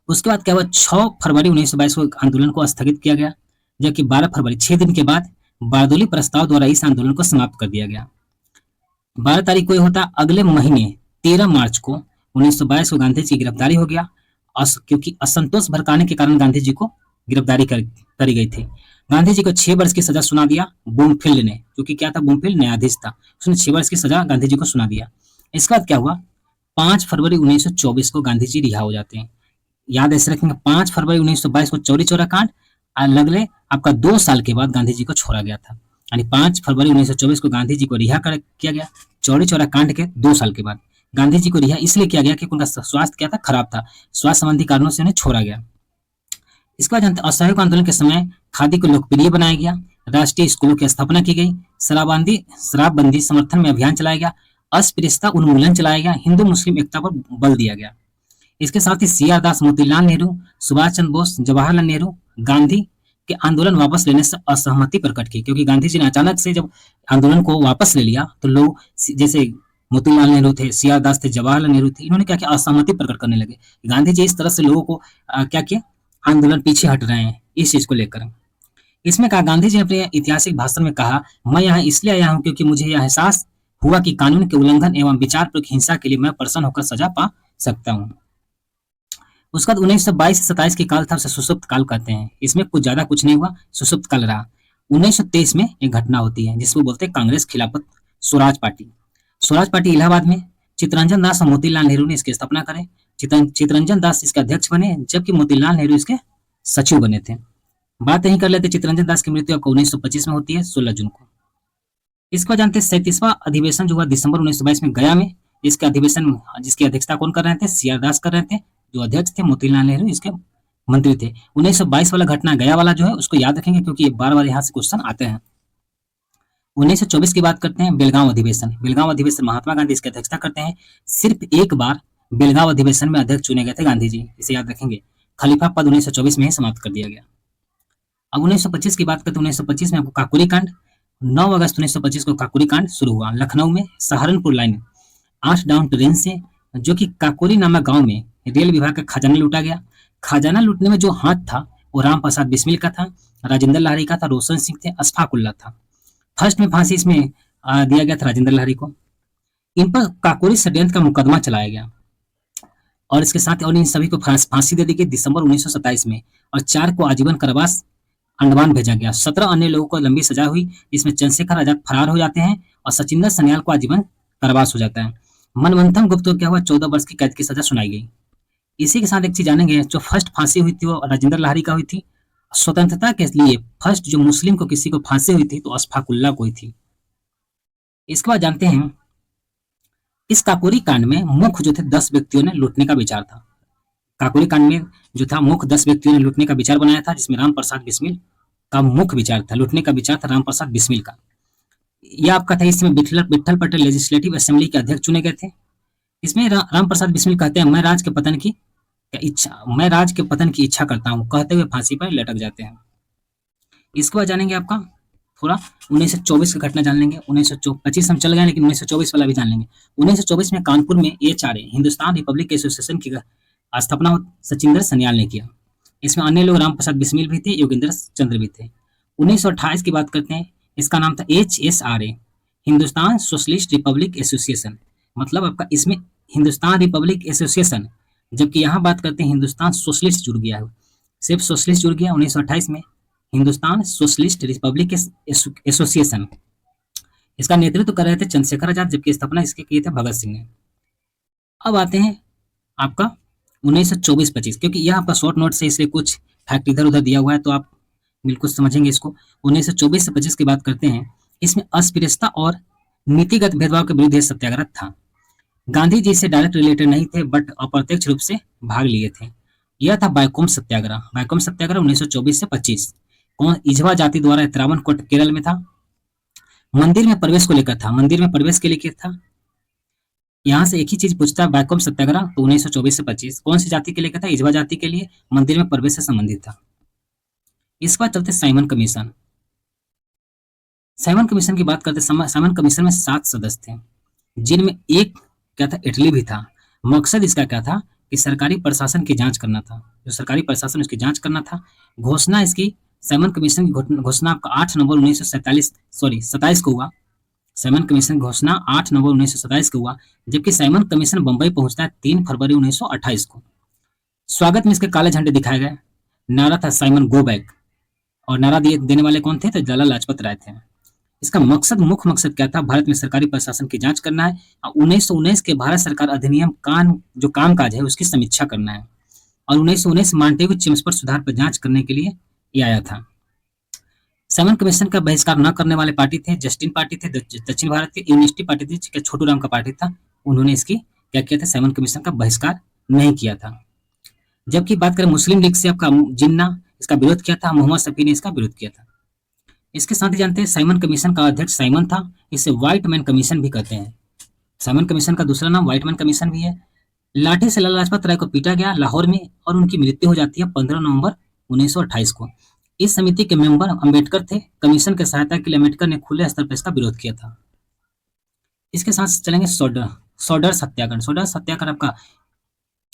उसके बाद क्या हुआ, 6 फरवरी 1922 को आंदोलन को स्थगित किया गया, जबकि 12 फरवरी 6 दिन के बाद बारदोली प्रस्ताव द्वारा इस आंदोलन को समाप्त कर दिया गया। 12 तारीख को यह होता, अगले महीने 13 मार्च को 1922 को गांधी जी की गिरफ्तारी हो गया, क्योंकि असंतोष भड़काने के कारण गांधी जी को गिरफ्तारी करी गई थी। गांधी जी को 6 वर्ष की सजा सुना दिया बूमफील्ड ने, क्योंकि क्या था, बूमफील्ड न्यायाधीश था, उसने 6 वर्ष की सजा गांधी जी को सुना दिया। इसके बाद क्या हुआ, 5 फरवरी 1924 को गांधी जी रिहा हो जाते हैं। याद ऐसे रखेंगे, 5 फरवरी 1922 को चौरी चौरा कांड, अगले आपका 2 साल के बाद गांधी जी को छोड़ा गया था। यानी 5 फरवरी 1924 को गांधी जी को रिहा किया गया, चौरी चौरा कांड के 2 साल के बाद। गांधी जी को रिहा इसलिए किया गया कि उनका स्वास्थ्य क्या था, खराब था, स्वास्थ्य संबंधी कारणों से उन्हें छोड़ा गया। इसके बाद जानते, असहयोग आंदोलन के समय खादी को लोकप्रिय बनाया गया, राष्ट्रीय स्कूलों की स्थापना की गई, शराबबंदी समर्थन में अभियान चलाया गया, अस्पृश्यता उन्मूलन चलाया गया, हिंदू मुस्लिम एकता पर बल दिया गया। इसके साथ ही सी आर दास, मोतीलाल नेहरू, सुभाष चंद्र बोस, जवाहरलाल नेहरू गांधी के आंदोलन वापस लेने से असहमति प्रकट की, क्योंकि गांधी जी ने अचानक से जब आंदोलन को वापस ले लिया तो लोग, जैसे मोतीलाल नेहरू थे, सी आर दास थे, जवाहरलाल नेहरू थे, इन्होंने क्या किया, असहमति प्रकट करने लगे। गांधी जी इस तरह से लोगों को क्या किया, आंदोलन पीछे हट रहे हैं इस चीज को लेकर। इसमें कहा, गांधी जी ने अपने ऐतिहासिक भाषण में कहा, मैं यहाँ इसलिए आया हूँ क्योंकि मुझे यह एहसास हुआ कि कानून के उल्लंघन एवं विचारपूर्वक हिंसा के लिए मैं प्रसन्न होकर सजा पा सकता हूँ। उसके बाद 1922 से 27 के काल था, उसे सुषुप्त काल कहते हैं। इसमें कुछ नहीं हुआ, सुषुप्त काल रहा। 1923 में एक घटना होती है जिसको बोलते हैं कांग्रेस खिलाफत स्वराज पार्टी। स्वराज पार्टी इलाहाबाद में चित्तरंजन दास और मोतीलाल नेहरू ने इसकी स्थापना करे। चित्तरंजन दास इसके अध्यक्ष बने, जबकि मोतीलाल नेहरू इसके सचिव बने थे। बात यही कर लेते, चित्तरंजन दास की मृत्यु आपको 1925 में होती है, 16 जून को। इसको जानते, 37वां अधिवेशन जो हुआ दिसंबर 1922 में गया में, इसके अधिवेशन जिसकी अध्यक्षता कौन कर रहे थे, सी आर दास कर रहे थे, जो अध्यक्ष थे, मोतीलाल नेहरू इसके मंत्री थे। 1922 वाला घटना गया वाला जो है उसको याद रखेंगे, क्योंकि ये बार बार यहाँ से क्वेश्चन आते हैं। 1924 की बात करते हैं, बेलगांव अधिवेशन। बेलगांव अधिवेशन महात्मा गांधी इसकी अध्यक्षता करते हैं। सिर्फ एक बार बेलगांव अधिवेशन में अध्यक्ष चुने गए थे गांधी जी, इसे याद रखेंगे। खलीफा पद 1924 में ही समाप्त कर दिया गया। अब 1925 की बात करते हैं। 1925 में आपको काकोरी कांड, 9 अगस्त 1925 को काकोरी कांड शुरू हुआ लखनऊ में, सहारनपुर लाइन 8 डाउन ट्रेन से, जो कि काकोरी नामक गांव में रेल विभाग का खजाना लूटा गया। खजाना लूटने में जो हाथ था वो राम प्रसाद बिस्मिल का था, राजेंद्र लाहिड़ी का था, रोशन सिंह थे, अशफाक उल्लाह था। फर्स्ट में फांसी इसमें दिया गया था राजेंद्र लाहिड़ी को। इन पर काकोरी षड्यंत्र का मुकदमा चलाया गया और इसके साथ और इन सभी को फांसी दे दी गई दिसंबर 1927 में, और 4 को आजीवन कारावास अंडमान भेजा गया। 17 अन्य लोगों को लंबी सजा हुई, जिसमें चंद्रशेखर आजाद फरार हो जाते हैं और सचिंदर सन्याल को आजीवन कारावास हो जाता है। मनमंथन गुप्त को क्या हुआ, 14 वर्ष की कैद की सजा सुनाई गई। इसी के साथ एक चीज जानेंगे, जो फर्स्ट फांसी हुई थी वो राजेंद्र लाहिड़ी का हुई थी। स्वतंत्रता के लिए फर्स्ट जो मुस्लिम को किसी को फांसी हुई थी तो अशफाक उल्लाह को हुई थी। इसके बाद जानते हैं इस काकोरी कांड में मुख्य जो थे 10 व्यक्तियों ने लूटने का विचार था। काकोरी कांड में जो था मुख्य 10 व्यक्तियों ने लूटने का विचार बनाया था, जिसमें राम प्रसाद बिस्मिल का मुख्य विचार था, लूटने का विचार था राम प्रसाद बिस्मिल का। यह आपका था। इसमें विट्ठल पटेल लेजिस्लेटिव असेंबली के अध्यक्ष चुने गए थे। इसमें राम प्रसाद बिस्मिल कहते हैं, मैं राज के पतन की इच्छा करता हूँ, कहते हुए फांसी पर लटक जाते हैं। इसके बाद जानेंगे आपका थोड़ा 1924 की घटना जान लेंगे। 1925 हम चल गए, लेकिन 1924 वाला भी जान लेंगे। 1924 में कानपुर में HRA हिंदुस्तान रिपब्लिक एसोसिएशन की स्थापना सचिंदर सन्याल ने किया। इसमें अन्य लोग राम प्रसाद बिस्मिल भी थे, योगेंद्र चंद्र भी थे। 1928 की बात करते हैं। इसका नाम था HSRA Hindustan socialist Republic association. मतलब आपका इसमें हिंदुस्तान रिपब्लिक एसोसिएशन, जबकि यहाँ बात करते हैं हिंदुस्तान सोशलिस्ट जुड़ गया है, सिर्फ सोशलिस्ट जुड़ गया 1928 में। हिंदुस्तान सोशलिस्ट रिपब्लिक एसोसिएशन, इसका नेतृत्व कर रहे थे चंद्रशेखर आजाद, जबकि स्थापना इसके की थे भगत सिंह ने। अब आते हैं आपका 1924-25, क्योंकि यह आपका शॉर्ट नोट से इसलिए कुछ फैक्ट इधर उधर दिया हुआ है, तो आप बिल्कुल समझेंगे इसको। 1924 से 25 की बात करते हैं। इसमें अस्पृश्यता और नीतिगत भेदभाव के विरुद्ध सत्याग्रह था। गांधी जी से डायरेक्ट रिलेटेड नहीं थे, बट अप्रत्यक्ष रूप से भाग लिए थे। यह था बायकोम सत्याग्रह। बायकोम सत्याग्रह 1924 से 25 कौन इजवा जाति द्वारा त्रावणकोट केरल में था। मंदिर में प्रवेश को लेकर था, मंदिर में प्रवेश के लिए था। यहाँ से एक ही चीज पूछता है, बायकोम सत्याग्रह तो 1924 से 25 कौन सी जाति के लिए था, इजवा जाति के लिए, मंदिर में प्रवेश से संबंधित था। इस बार चलते साइमन कमीशन। साइमन कमीशन की बात करते, साइमन कमीशन में 7 सदस्य थे, जिनमें एक क्या था, इटली भी था। मकसद इसका क्या था कि सरकारी प्रशासन की जांच करना था, जो सरकारी प्रशासन उसकी जांच करना था। घोषणा इसकी साइमन कमीशन की घोषणा आपका 8 नवंबर 1927 को हुआ। साइमन कमीशन की घोषणा 8 नवंबर 1927 को हुआ, जबकि साइमन कमीशन बंबई पहुंचता है 3 फरवरी 1928 को। स्वागत में इसके काले झंडे दिखाए गए। नारा था साइमन गो बैक, और नारा देने वाले कौन थे, तो लाला लाजपत राय थे। इसका मुख्य मकसद क्या था, भारत में सरकारी प्रशासन की जांच करना है और 1919 के भारत सरकार अधिनियम जो कामकाज है उसकी समीक्षा करना है। और 1919 मांटेगू चेम्स्फोर्ड सुधार पर जांच करने के लिए ये आया था। साइमन कमीशन का बहिष्कार न करने वाले पार्टी थे जस्टिन पार्टी थे, दक्षिण भारत के यूनिवर्सिटी पार्टी थी, छोटू राम का पार्टी था। उन्होंने इसकी क्या किया था, साइमन कमीशन का बहिष्कार नहीं किया था। जबकि बात करें मुस्लिम लीग से आपका जिन्ना इसका विरोध किया था, मोहम्मद शफी ने इसका विरोध किया था। इसके साथ ही जानते हैं साइमन कमीशन का अध्यक्ष साइमन था। इसे व्हाइट मैन कमीशन भी कहते हैं। साइमन कमीशन का दूसरा नाम व्हाइट मैन कमीशन भी है। लाठी से लाला लाजपत राय को पीटा गया लाहौर में, और उनकी मृत्यु हो जाती है 15 नवंबर 1928 को। इस समिति के मेंबर अंबेडकर थे। कमीशन की सहायता के लिए अंबेडकर ने खुले स्तर पर इसका विरोध किया था। इसके साथ चलेंगे सोडर सत्याग्रह। सोडर सत्याग्रह आपका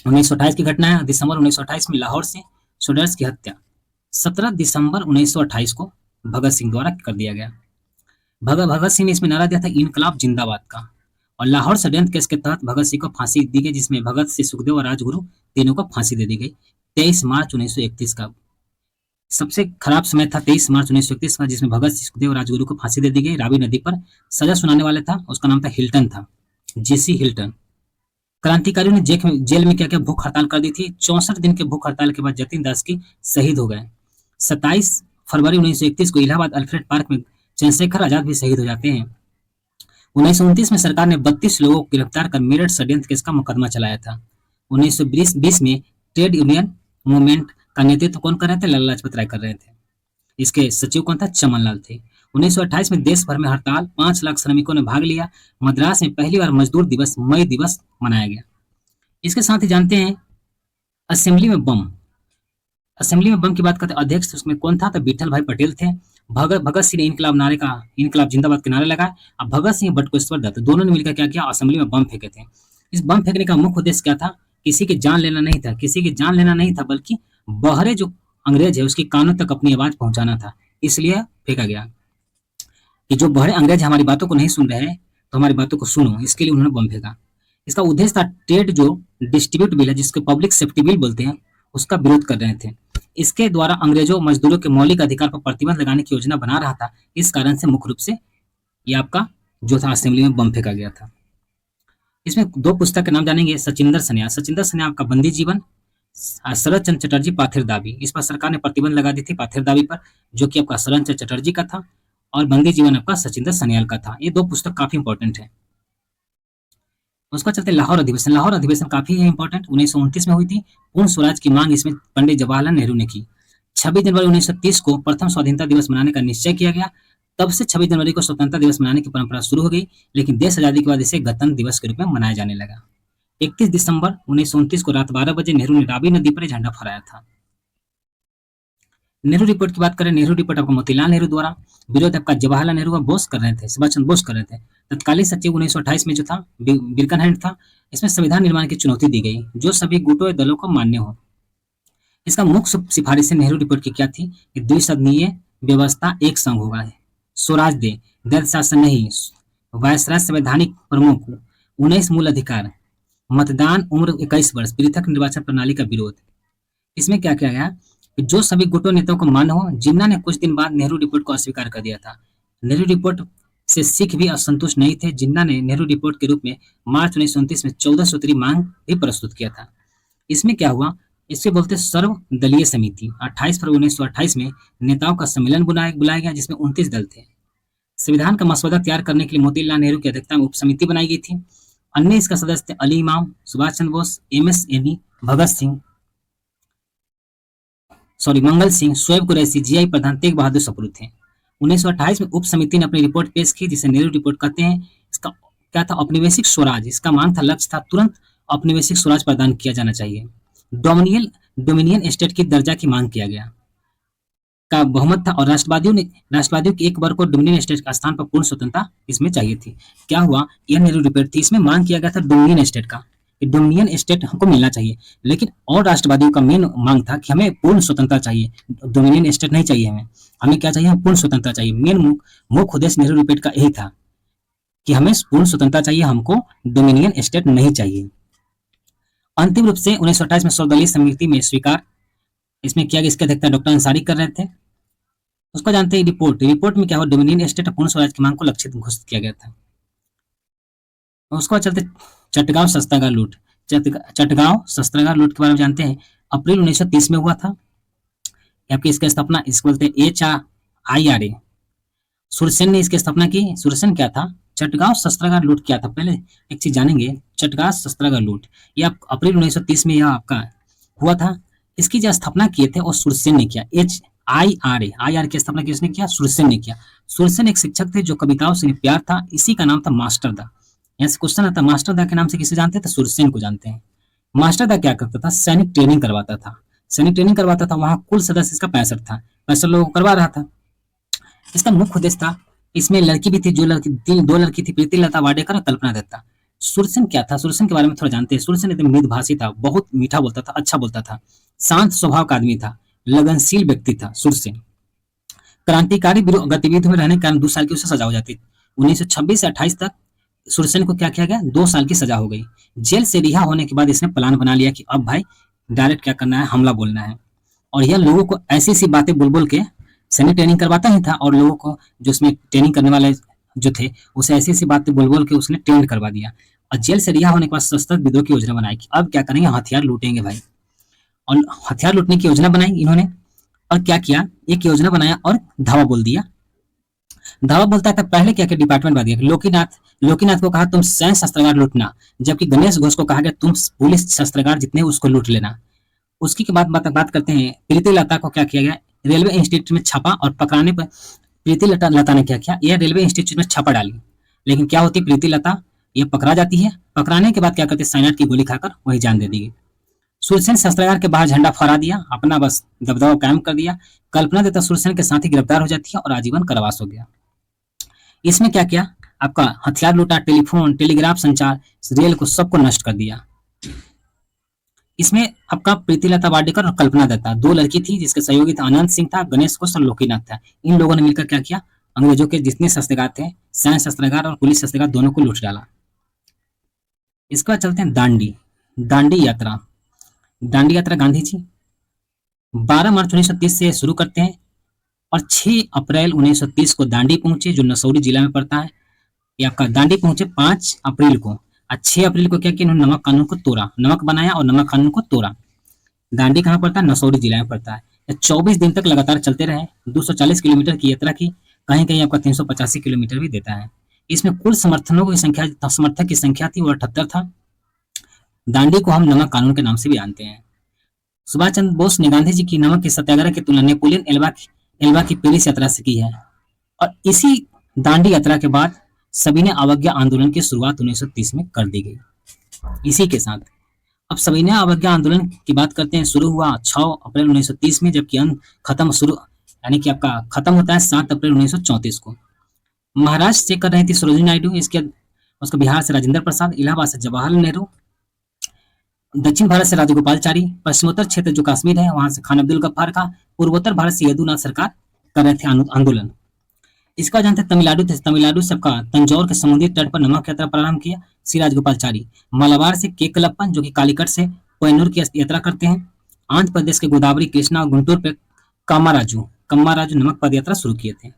1928 की घटना है। दिसंबर 1928 में लाहौर से सोडर्स की हत्या 17 दिसंबर 1928 को भगत सिंह द्वारा कर दिया गया। भगत सिंह ने इसमें नारा दिया था इनकलाब जिंदाबाद का। और लाहौर षड्यंत्र केस के तहत भगत सिंह को फांसी दी गई, जिसमें भगत सिंह, सुखदेव और राजगुरु तीनों को फांसी दे दी गई 23 मार्च 1931 का। सबसे खराब समय था 23 मार्च 1931 का, जिसमें भगत सिंह, सुखदेव और राजगुरु को फांसी दे दी गई रावी नदी पर। सजा सुनाने वाला था, उसका नाम था हिल्टन था, JC हिल्टन। क्रांतिकारियों ने जेल में क्या क्या भूख हड़ताल कर दी थी। 64 दिन के भूख हड़ताल के बाद जतिन दास की शहीद हो गए। 27 फरवरी 1931 को इलाहाबाद अल्फ्रेड पार्क में चंद्रशेखर आजाद भी शहीद हो जाते हैं। 1929 में सरकार ने 32 लोगों को गिरफ्तार कर मेरठ षड्यंत्र केस का मुकदमा चलाया था। 1920 में ट्रेड यूनियन मूवमेंट का नेतृत्व कौन कर रहे थे, लाला लाजपत राय कर रहे थे। इसके सचिव कौन था, चमन लाल थे। 1928 में देश भर में हड़ताल, 5 लाख श्रमिकों ने भाग लिया। मद्रास में पहली बार मजदूर दिवस मई दिवस मनाया गया। इसके साथ ही जानते हैं असेंबली में बम। असेंबली में बम की बात करते हैं, अध्यक्ष उसमें कौन था, तो विठल भाई पटेल थे। भगत सिंह ने इनकलाब जिंदाबाद के नारे लगाए। अब भगत सिंह बटुकेश्वर दत्त दोनों ने मिलकर क्या किया, असेंबली में बम फेंके थे। इस बम फेंकने का मुख्य उद्देश्य क्या था, किसी की जान लेना नहीं था, बल्कि बहरे जो अंग्रेज है उसकी कानों तक अपनी आवाज पहुंचाना था। इसलिए फेंका गया कि जो बहरे अंग्रेज हमारी बातों को नहीं सुन रहे हैं तो हमारी बातों को सुनो, इसके लिए उन्होंने बम फेंका। इसका उद्देश्य था ट्रेड जो डिस्ट्रीब्यूट बिल है, जिसको पब्लिक सेफ्टी बिल बोलते हैं, उसका विरोध कर रहे थे। इसके द्वारा अंग्रेजों मजदूरों के मौलिक अधिकार पर प्रतिबंध लगाने की योजना बना रहा था। इस कारण से मुख्य रूप से ये आपका जो था असेंबली में बम फेंका गया था। इसमें 2 पुस्तक के नाम जानेंगे। सचिंदर सन्याल आपका बंदी जीवन, शरद चंद्र चटर्जी पाथिरदावी। इस पर सरकार ने प्रतिबंध लगा दी थी पाथिरदावी पर, जो कि आपका शरद चंद्र चटर्जी का था, और बंदी जीवन आपका सचिंदर सन्याल का था। ये 2 पुस्तक काफी इंपॉर्टेंट है। उसका चलते लाहौर अधिवेशन। लाहौर अधिवेशन काफी है इंपॉर्टेंट, 1929 में हुई थी। पूर्ण स्वराज की मांग इसमें पंडित जवाहरलाल नेहरू ने की। 26 जनवरी 1930 को प्रथम स्वाधीनता दिवस मनाने का निश्चय किया गया। तब से 26 जनवरी को स्वतंत्रता दिवस मनाने की परंपरा शुरू हो गई, लेकिन देश आजादी के बाद इसे गणतंत्र दिवस के रूप में मनाया जाने लगा। 31 दिसंबर 1929 को रात 12 बजे नेहरू ने रावी नदी पर झंडा फहराया था। नेहरू रिपोर्ट की बात करें, नेहरू रिपोर्ट आपका मोतीलाल नेहरू द्वारा, विरोध आपका जवाहरलाल नेहरू व बोस कर रहे थे, सुभाष चंद्र बोस कर रहे थे। तत्कालीन सचिव 1928 में जो था बिरकनहैंड था। इसमें संविधान निर्माण की चुनौती दी गई जो सभी गुटों या दलों को मान्य हो। इसका मुख्य सिफारिशें नेहरू रिपोर्ट की क्या थी कि द्विसदनीय व्यवस्था एक संघ होगा, स्वराज दे, गैर शासन नहीं, वायसराय संवैधानिक प्रमुख, 19 मूल अधिकार, मतदान उम्र 21 वर्ष, पृथक निर्वाचन प्रणाली का विरोध। इसमें क्या किया गया कि जो सभी गुटों नेताओं को मान्य हो। जिन्ना ने कुछ दिन बाद नेहरू रिपोर्ट को अस्वीकार कर दिया था। नेहरू रिपोर्ट से सिख भी असंतुष्ट नहीं थे। जिन्ना ने नेहरू रिपोर्ट के रूप में मार्च 1929 में 14 सूत्री मांग भी प्रस्तुत किया था। इसमें क्या हुआ, इसे बोलते सर्वदलीय समिति। 28 फरवरी 1928 में नेताओं का सम्मेलन बुलाया गया जिसमें 29 दल थे। संविधान का मसौदा तैयार करने के लिए मोतीलाल नेहरू की अध्यक्षता में उप समिति बनाई गई थी। अन्य इसका सदस्य थे अली इमाम, Subhash Chandra Bose, MS any, Bhagat Singh, Mangal Singh, Shoaib Qureshi, GI प्रधान, तेग बहादुर सप्रू थे। 1928 में उप समिति ने अपनी रिपोर्ट पेश की जिसे नेहरू रिपोर्ट कहते हैं। इसका क्या था, औपनिवेशिक स्वराज। इसका मान था, लक्ष्य था तुरंत औपनिवेशिक स्वराज प्रदान किया जाना चाहिए। डोमिनियन स्टेट की दर्जा की मांग किया गया का बहुमत था और राष्ट्रवादियों के एक वर्ग को डोमिनियन स्टेट का स्थान पर पूर्ण स्वतंत्रता इसमें चाहिए थी। क्या हुआ, यह नेहरू रिपोर्ट थी। इसमें मांग किया गया था डोमिनियन स्टेट का, डोमिनियन स्टेट हमको मिलना चाहिए। लेकिन और राष्ट्रवादियों का मेन मांग था कि हमें पूर्ण स्वतंत्रता चाहिए, डोमिनियन स्टेट नहीं चाहिए। हमें क्या चाहिए, पूर्ण स्वतंत्रता चाहिए। मेन मुख्य उद्देश्य नेहरू रिपोर्ट का यही था कि हमें पूर्ण स्वतंत्रता चाहिए, हमको डोमिनियन स्टेट नहीं चाहिए। अंतिम रूप से 1928 में सर्वदलीय समिति में स्वीकार इसमें किया गया। इसकी अध्यक्षता डॉक्टर अंसारी कर रहे थे। उसको जानते हैं रिपोर्ट में क्या हुआ, डोमिनियन स्टेट और पूर्ण स्वराज की मांग को लक्षित घोषित किया गया था। उसको चलते चटगांव शस्त्रागार लूट। चटगांव शस्त्रागार लूट के बारे में जानते हैं। अप्रैल 1930 में हुआ था। आपकी इसकी स्थापना इसको बोलते हैं HIRA। सुरसेन ने इसकी स्थापना की। सुरसेन क्या था, चटगांव शस्त्रागार लूट क्या था, पहले एक चीज जानेंगे। चटगांव शस्त्रागार लूट यह अप्रैल 1930 में यह आपका हुआ था। इसकी जो स्थापना किए थे वो सुरसेन ने किया। HIRA की स्थापना किसने किया, सुरसेन ने किया। सुरसेन एक शिक्षक थे जो कविताओं से प्यार था, इसी का नाम था मास्टर दा। यहाँ से क्वेश्चन आता है, मास्टर दा के नाम से किसे जानते हैं, तो सुरसेन को जानते हैं। मास्टर दा क्या करता था, सैनिक ट्रेनिंग करवाता था। वहां कुल सदस्य इसका 65 था, 65 लोगों को करवा रहा था। इसका मुख्य उद्देश्य था, इसमें लड़की भी थी, दो लड़की थी, प्रीति लता वाडेकर और कल्पना दत्ता। सुरसेन क्या था, सुरसेन के बारे में थोड़ा जानते हैं। सुरसेन एकदम मृदुभाषी था, बहुत मीठा बोलता था, अच्छा बोलता था, शांत स्वभाव का आदमी था, लगनशील व्यक्ति था सुरसेन। क्रांतिकारी गतिविधियों में रहने के कारण 2 साल की उसे सजा हो जाती। 1926 से 28 तक सुरसेन को क्या किया गया, 2 साल की सजा हो गई। जेल से रिहा होने के बाद इसने प्लान बना लिया कि अब भाई डायरेक्ट क्या करना है, हमला बोलना है। और यह लोगों को ऐसी ऐसी बातें बोल के सैनिक ट्रेनिंग करवाता ही था और लोगों को जो उसमें ट्रेनिंग करने वाले जो थे उसे ऐसी ऐसी बातें बोल के उसने ट्रेंड करवा दिया। और जेल से रिहा होने के बाद सशस्त्र विद्रोह की योजना बनाई कि अब क्या करेंगे, हथियार लूटेंगे भाई। और हथियार लूटने की योजना बनाई इन्होंने। और क्या किया, एक योजना बनाया और धावा बोल दिया। धावा बोलता था, पहले क्या किया, डिपार्टमेंट बना दिया। लोकीनाथ को कहा तुम सैन्य शस्त्रागार लूटना, जबकि गणेश घोष को कहा गया तुम पुलिस शस्त्रागार जितने उसको लूट लेना। उसकी के बाद बात करते हैं प्रीति लता को क्या किया गया, रेलवे इंस्टीट्यूट में छापा और पकड़ाने पर प्रीति लता ने क्या किया, यह रेलवे इंस्टीट्यूट में छापा डाली। लेकिन क्या होती प्रीति लता, ये पकड़ा जाती है। पकड़ाने के बाद क्या करते, साइनाइड की गोली खाकर वही जान दे दी। सुरसेन शस्त्रागार के बाहर झंडा फहरा दिया, अपना बस दबदबा कायम कर दिया। कल्पना दत्ता सुरसेन के साथ ही गिरफ्तार हो जाती है और आजीवन कारावास हो गया। इसमें क्या किया, आपका हथियार लूटा, टेलीफोन, टेलीग्राफ, संचार, रेल को सबको नष्ट कर दिया। इसमें आपका प्रीतिलता वाडेकर और कल्पना दत्ता 2 लड़की थी, जिसके सहयोगी था अनंत सिंह था, गणेश घोष और लोकीनाथ था। इन लोगों ने मिलकर क्या किया, अंग्रेजों के जितने शस्त्रागार थे, सैन्य शस्त्रागार और पुलिस शस्त्रागार दोनों को लूट डाला। इसके बाद चलते हैं दांडी यात्रा गांधी जी 12 मार्च 1930 से शुरू करते हैं और 6 अप्रैल 1930 को दांडी पहुंचे, जो नसौड़ी जिला में पड़ता है। ये आपका दांडी पहुंचे 5 अप्रैल को और 6 अप्रैल को क्या किया, इन्होंने नमक कानून को तोड़ा, नमक बनाया और नमक कानून को तोड़ा। दांडी कहाँ पड़ता है, नसौड़ी जिला में पड़ता है। 24 दिन तक लगातार चलते रहे, 240 किलोमीटर की यात्रा की, कहीं कहीं आपका 385 किलोमीटर भी देता है। इसमें कुल समर्थक की संख्या थी वो 78 था। दांडी को हम नमक कानून के नाम से भी जानते हैं। सुभाष चंद्र बोस ने गांधी जी की नमक के सत्याग्रह की तुलना नेपोलियन एल्बा की पेरिस यात्रा से की है। और इसी दांडी यात्रा के बाद सविनय अवज्ञा आंदोलन की शुरुआत 1930 में कर दी गई। इसी के साथ अब सविनय अवज्ञा आंदोलन की बात करते हैं। शुरू हुआ 6 अप्रैल 1930 में, जबकि अंत खत्म शुरू यानी कि आपका खत्म होता है 7 अप्रैल 1934 को। महाराष्ट्र से कर रही थी सरोजिनी नायडू, उसके बिहार से राजेंद्र प्रसाद, इलाहाबाद से जवाहरलाल नेहरू, दक्षिण भारत से राजगोपालचारी, पश्चिमोत्तर क्षेत्र जो कश्मीर है वहां से खान अब्दुल गफ्फार खां, पूर्वोत्तर भारत से यदुनाथ सरकार कर रहे थे आंदोलन। इसका जानते तमिलनाडु से आपका तंजौर के समुद्री तट पर नमक यात्रा प्रारंभ किया श्री राजगोपालचारी। मलाबार से के कलप्पन जो कि कालीकट से कोयनूर की यात्रा करते हैं। आंध्र प्रदेश के गोदावरी, कृष्णा और गुंटूर पे कम्माराजू नमक पद यात्रा शुरू किए थे।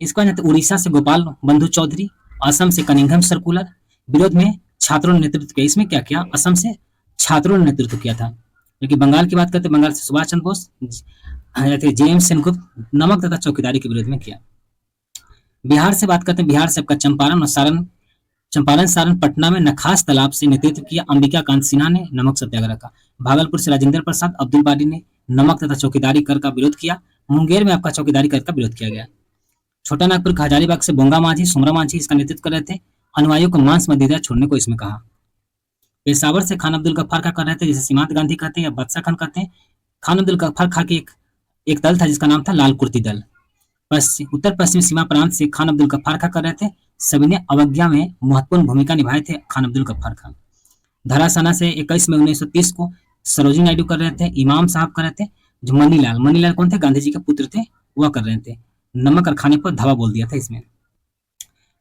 इसका जानते उड़ीसा से गोपाल बंधु चौधरी, असम से कनिंघम सर्कुलर, विरोध में छात्रों ने नेतृत्व किया। इसमें क्या किया? असम से छात्रों ने नेतृत्व किया था। क्योंकि बंगाल की बात करते हैं, बंगाल से सुभाष चंद्र बोस, जेएम सेनगुप्त नमक तथा चौकीदारी के विरोध में किया। बिहार से बात करते हैं, बिहार से आपका चंपारण, सारण, पटना में नखास तालाब से नेतृत्व किया अंबिका कांत सिन्हा ने नमक सत्याग्रह का। भागलपुर से राजेंद्र प्रसाद, अब्दुल बारी ने नमक तथा चौकीदारी कर का विरोध किया। मुंगेर में आपका चौकीदारी कर का विरोध किया गया। छोटा नागपुर के हजारीबाग से बोंगा माझी, सोमरा माझी इसका नेतृत्व कर रहे थे। अनुयायियों को मांस मदिरा छोड़ने को इसमें कहा। पेशावर से खान अब्दुल गफ्फार का कर रहे थे, जिसे सीमांत गांधी कहते हैं या बदशाह खान कहते हैं। खान अब्दुल गफ्फार खा के एक दल था जिसका नाम था लाल कुर्ती दल। उत्तर पश्चिम सीमा प्रांत से खान अब्दुल गफ्फार खां कर रहे थे। सविनय अवज्ञा में महत्वपूर्ण भूमिका निभाए थे खान अब्दुल गफ्फार खां। धरासाना से 21 मई 1930 को सरोजिनी नायडू कर रहे थे। इमाम साहब कर रहे थे। जो मनीलाल कौन थे? गांधी जी के पुत्र थे, वह कर रहे थे। नमक और खाने पर धावा बोल दिया था इसमें।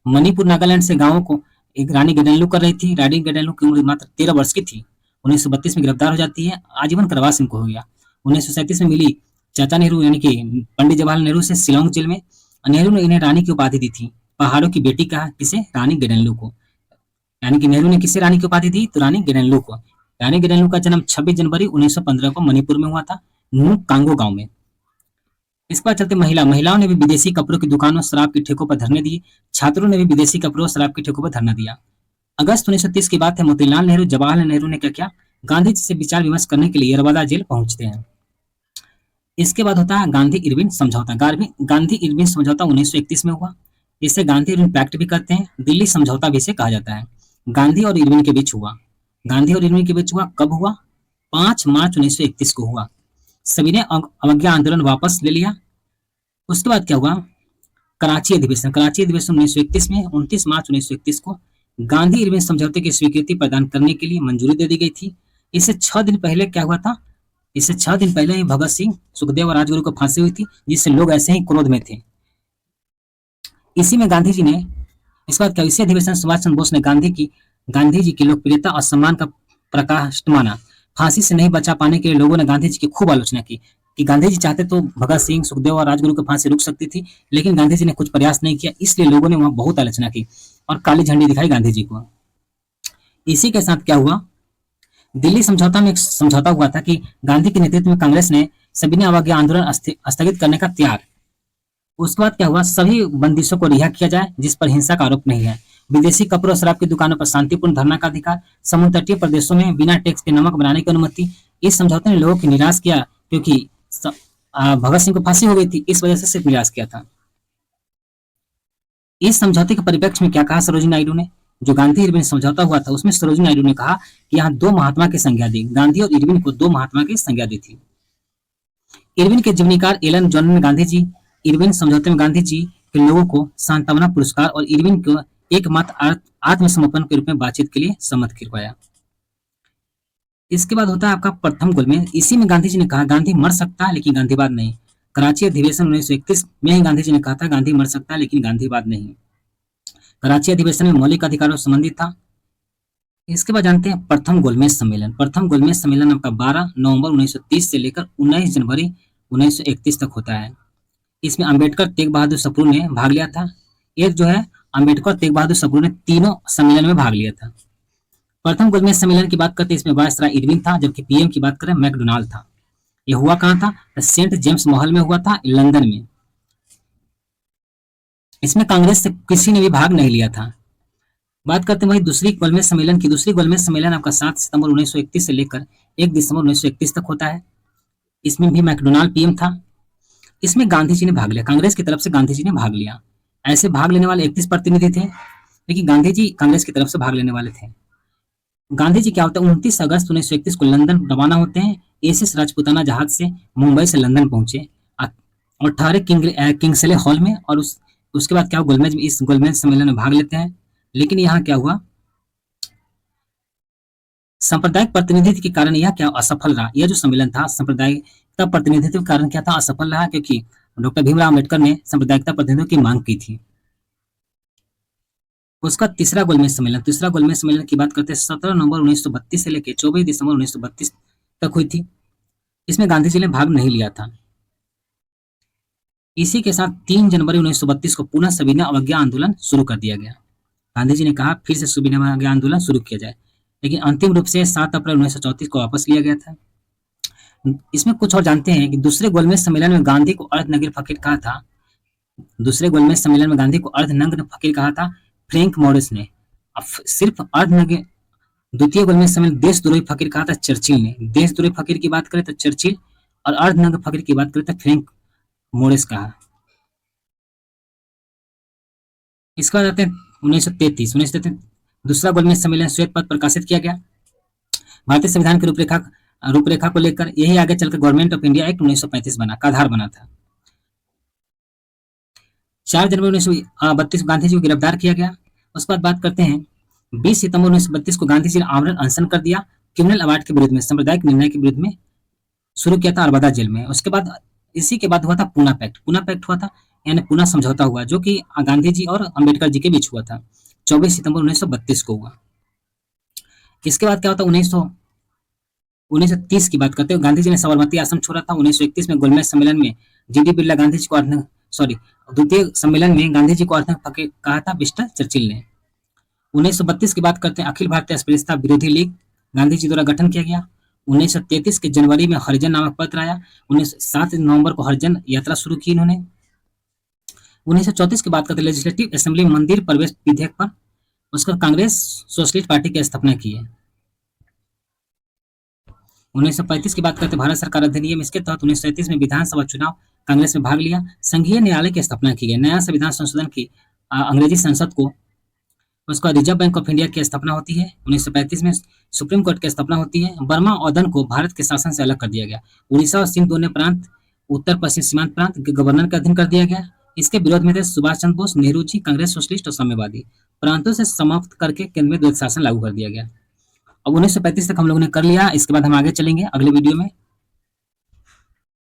मणिपुर नागालैंड से गांवों को एक रानी गेडेनलू कर रही थी। रानी गेडेनलू की उम्र मात्र 13 वर्ष की थी। 1932 में गिरफ्तार हो जाती है, आजीवन कारावास इनको हो गया। 1937 में मिली चाचा नेहरू यानी कि पंडित जवाहरलाल नेहरू से शिलांग जेल में। नेहरू ने इन्हें रानी की उपाधि दी थी। पहाड़ों की बेटी कहा किसे? रानी गेडेनलू को। यानी कि नेहरू ने किसे रानी की उपाधि दी? तो रानी गेडेनलू को। रानी गेडेनलू का जन्म 26 जनवरी 1915 को मणिपुर में हुआ था, नूक कांगो गांव में। इस पर चलते महिलाओं ने भी विदेशी कपड़ों की दुकानों, शराब के ठेकों पर धरने दिए। छात्रों ने भी विदेशी कपड़ों, शराब के ठेकों पर धरना दिया। अगस्त 1930 की बात है। मोतीलाल नेहरू, जवाहरलाल नेहरू ने क्या किया? गांधी जी से विचार विमर्श करने के लिए यरवदा जेल पहुंचते हैं। इसके बाद होता है गांधी इरविन समझौता। गांधी इरविन समझौता 1931 में हुआ। इसे गांधी इरविन पैक्ट भी कहते हैं। दिल्ली समझौता भी इसे कहा जाता है। गांधी और इरविन के बीच हुआ। कब हुआ? 5 मार्च 1931 को हुआ। सविनय अवज्ञा आंदोलन वापस ले लिया। उसके बाद क्या हुआ? कराची अधिवेशन 1931 में 29 मार्च 1931 को गांधी इरविन समझौते की स्वीकृति प्रदान करने के लिए मंजूरी दे दी गई थी। इससे 6 दिन पहले क्या हुआ था? इससे 6 दिन पहले ही भगत सिंह, सुखदेव और राजगुरु को फांसी हुई थी, जिससे लोग ऐसे ही क्रोध में थे। इसी में गांधी जी ने इस बात का इसी अधिवेशन सुभाष चंद्र बोस ने गांधी जी की लोकप्रियता और सम्मान का प्रकाश माना। फांसी से नहीं बचा पाने के लिए लोगों ने गांधी जी की खूब आलोचना की कि गांधी जी चाहते तो भगत सिंह, सुखदेव और राजगुरु की फांसी रुक सकती थी, लेकिन गांधी जी ने कुछ प्रयास नहीं किया, इसलिए लोगों ने वहां बहुत आलोचना की और काली झंडी दिखाई गांधी जी को। इसी के साथ क्या हुआ? दिल्ली समझौता में एक समझौता हुआ था कि गांधी के नेतृत्व में कांग्रेस ने सविनय अवज्ञा आंदोलन स्थगित करने का त्याग। उसके बाद क्या हुआ? सभी बंदिशों को रिहा किया जाए जिस पर हिंसा का आरोप नहीं है। विदेशी कपड़ों और शराब की दुकानों पर शांतिपूर्ण धरना का अधिकार। समुद्र तटीय प्रदेशों में बिना टैक्स के नमक बनाने की अनुमति। इस समझौते ने लोगों की निराश किया, क्योंकि भगत सिंह को फांसी हो गई थी, इस वजह से सिर्फ निराश किया था। इस समझौते के परिप्रेक्ष्य में क्या कहा सरोजिनी नायडू ने? जो गांधी इरविन समझौता हुआ था उसमें सरोजिनी नायडू ने कहा कि यहाँ 2 महात्मा की संज्ञा दी। गांधी और इरविन को 2 महात्मा की संज्ञा दी थी। इरविन के जीवनीकार एलन जॉन ने गांधी जी इरविन समझौते में गांधी जी के लोगों को सांत्वना पुरस्कार और इरविन को एकमात्र आत्मसमर्पण के रूप में बातचीत के लिए सम्मत करवाया। इसके बाद होता है आपका प्रथम गोलमेज। इसी में गांधी जी ने कहा गांधी मर सकता है लेकिन गांधीवाद नहीं। कराची अधिवेशन 1931 में ही गांधी जी ने कहा था गांधी मर सकता है लेकिन गांधीवाद नहीं। कराची अधिवेशन में मौलिक अधिकारों से संबंधित था। इसके बाद जानते हैं प्रथम गोलमेज सम्मेलन। प्रथम गोलमेज सम्मेलन आपका 12 नवंबर 1930 से लेकर 19 जनवरी 1931 तक होता है। इसमें अम्बेडकर, तेग बहादुर सप्रू ने भाग लिया था। एक जो है अम्बेडकर, तेग बहादुर सप्रू ने तीनों सम्मेलन में भाग लिया था। प्रथम गोलमेज सम्मेलन की बात करते हैं, इसमें वायसराय इरविन था, जबकि पीएम की बात करें मैकडोनाल्ड था। यह हुआ कहाँ था? सेंट जेम्स महल में हुआ था, लंदन में। इसमें कांग्रेस से किसी ने भी भाग नहीं लिया था। बात करते हैं वही दूसरी गोलमेज सम्मेलन की। दूसरी गोलमेज सम्मेलन आपका 7 सितंबर 1931 से लेकर 1 दिसंबर 1931 तक होता है। इसमें भी मैकडोनाल्ड पीएम था। इसमें गांधी जी ने भाग लिया, कांग्रेस की तरफ से गांधी जी ने भाग लिया। ऐसे भाग लेने वाले 31 प्रतिनिधि थे, लेकिन गांधी जी कांग्रेस की तरफ से भाग लेने वाले थे। गांधी जी क्या होता है 29 अगस्त 1931 को लंदन रवाना होते हैं। एसएस राजपूताना जहाज से मुंबई से लंदन पहुंचे और ठहरे किंग्सले हॉल में। और उसके बाद क्या हुआ, इस गोलमेज सम्मेलन में भाग लेते हैं। लेकिन यहाँ क्या हुआ, सांप्रदायिक प्रतिनिधित्व के कारण यह क्या असफल रहा। यह जो सम्मेलन था सांप्रदायिकता प्रतिनिधित्व के कारण क्या था, असफल रहा, क्योंकि डॉक्टर भीमराव अम्बेडकर ने सांप्रदायिकता प्रतिनिधित्व की मांग की थी। उसका तीसरा गोलमेज सम्मेलन की बात करते हैं 17 नवंबर 1932 से लेकर 24 दिसंबर 1932 तक हुई थी। इसमें गांधी जी ने भाग नहीं लिया था। इसी के साथ 3 जनवरी 1932 को पुनः सविनय अवज्ञा आंदोलन शुरू कर दिया गया। गांधी जी ने कहा फिर से सविनय अवज्ञा आंदोलन शुरू किया जाए, लेकिन अंतिम रूप से 7 अप्रैल 1934 को वापस लिया गया था। इसमें कुछ और जानते हैं कि दूसरे गोलमेज सम्मेलन में गांधी को अर्धनग्न फकीर कहा था। दूसरे गोलमेज सम्मेलन में गांधी को अर्धनग्न फकीर कहा था फ्रैंक मॉरिस ने। अब सिर्फ अर्धनग्न द्वितीय गोलमेज सम्मेलन देशद्रोही फकीर कहा था चर्चिल ने। देशद्रोही फकीर की बात करें तो चर्चिल, और अर्धनग्न फकीर की बात करें तो फ्रैंक मॉरिस कहा। इसके बाद आते हैं 1933 दूसरा गोलमेज सम्मेलन श्वेत पत्र प्रकाशित किया गया। भारतीय संविधान की रूपरेखा को लेकर यही आगे चलकर गवर्नमेंट ऑफ इंडिया एक्ट 1935 बना का आधार बना था। 4 जनवरी 1932 गांधी जी को गिरफ्तार किया गया। उसके बाद बात करते हैं 20 सितंबर 1932 को गांधी जी ने आमरण अनशन कर दिया क्रिमिनल अवार्ड के विरुद्ध में, सांप्रदायिक निर्णय के विरुद्ध में शुरू किया था अरबदा जेल में। उसके बाद इसी के बाद हुआ था पूना पैक्ट हुआ था, यानी पूना समझौता हुआ, जो कि गांधी जी और अम्बेडकर जी के बीच हुआ था। 24 सितंबर 1932 को हुआ। इसके बाद क्या होता है 1930 की बात करते हैं, गांधी जी ने साबरमती आश्रम छोड़ा था। 1931 में गोलमेज सम्मेलन में जीडी बिरला गांधी जी को द्वितीय सम्मेलन में गांधी जी को अर्धनग्न फकीर कहा था मिस्टर चर्चिल ने। 1932 की बात करते हैं, अखिल भारतीय अस्पृश्यता विरोधी लीग गांधी जी द्वारा गठन किया गया। 1933 के जनवरी में हरिजन नामक पत्र आया। 7 नवंबर को हरिजन यात्रा शुरू की इन्होंने। 1934 की बात करते हैं, लेजिस्लेटिव असेंबली मंदिर प्रवेश विधेयक पर उसका कांग्रेस सोशलिस्ट पार्टी की स्थापना की है। 1935 की बात करते हैं, भारत सरकार अधिनियम, इसके तहत 1937 में विधानसभा चुनाव कांग्रेस में भाग लिया। संघीय न्यायालय की स्थापना की गई। नया संविधान संशोधन की अंग्रेजी संसद को उसका रिजर्व बैंक ऑफ इंडिया की स्थापना होती है। 1935 में सुप्रीम कोर्ट की स्थापना होती है। बर्मा औदन को भारत के शासन से अलग कर दिया गया। उड़ीसा और सिंध दोनों प्रांत उत्तर पश्चिम सीमांत प्रांत के गवर्नर के अधीन कर दिया गया। इसके विरोध में थे सुभाष चंद्र बोस, नेहरू जी, कांग्रेस सोशलिस्ट और साम्यवादी। प्रांतों से समाप्त करके केंद्र में द्वैत शासन लागू कर दिया गया। अब 1935 तक हम लोगों ने कर लिया। इसके बाद हम आगे चलेंगे अगले वीडियो में।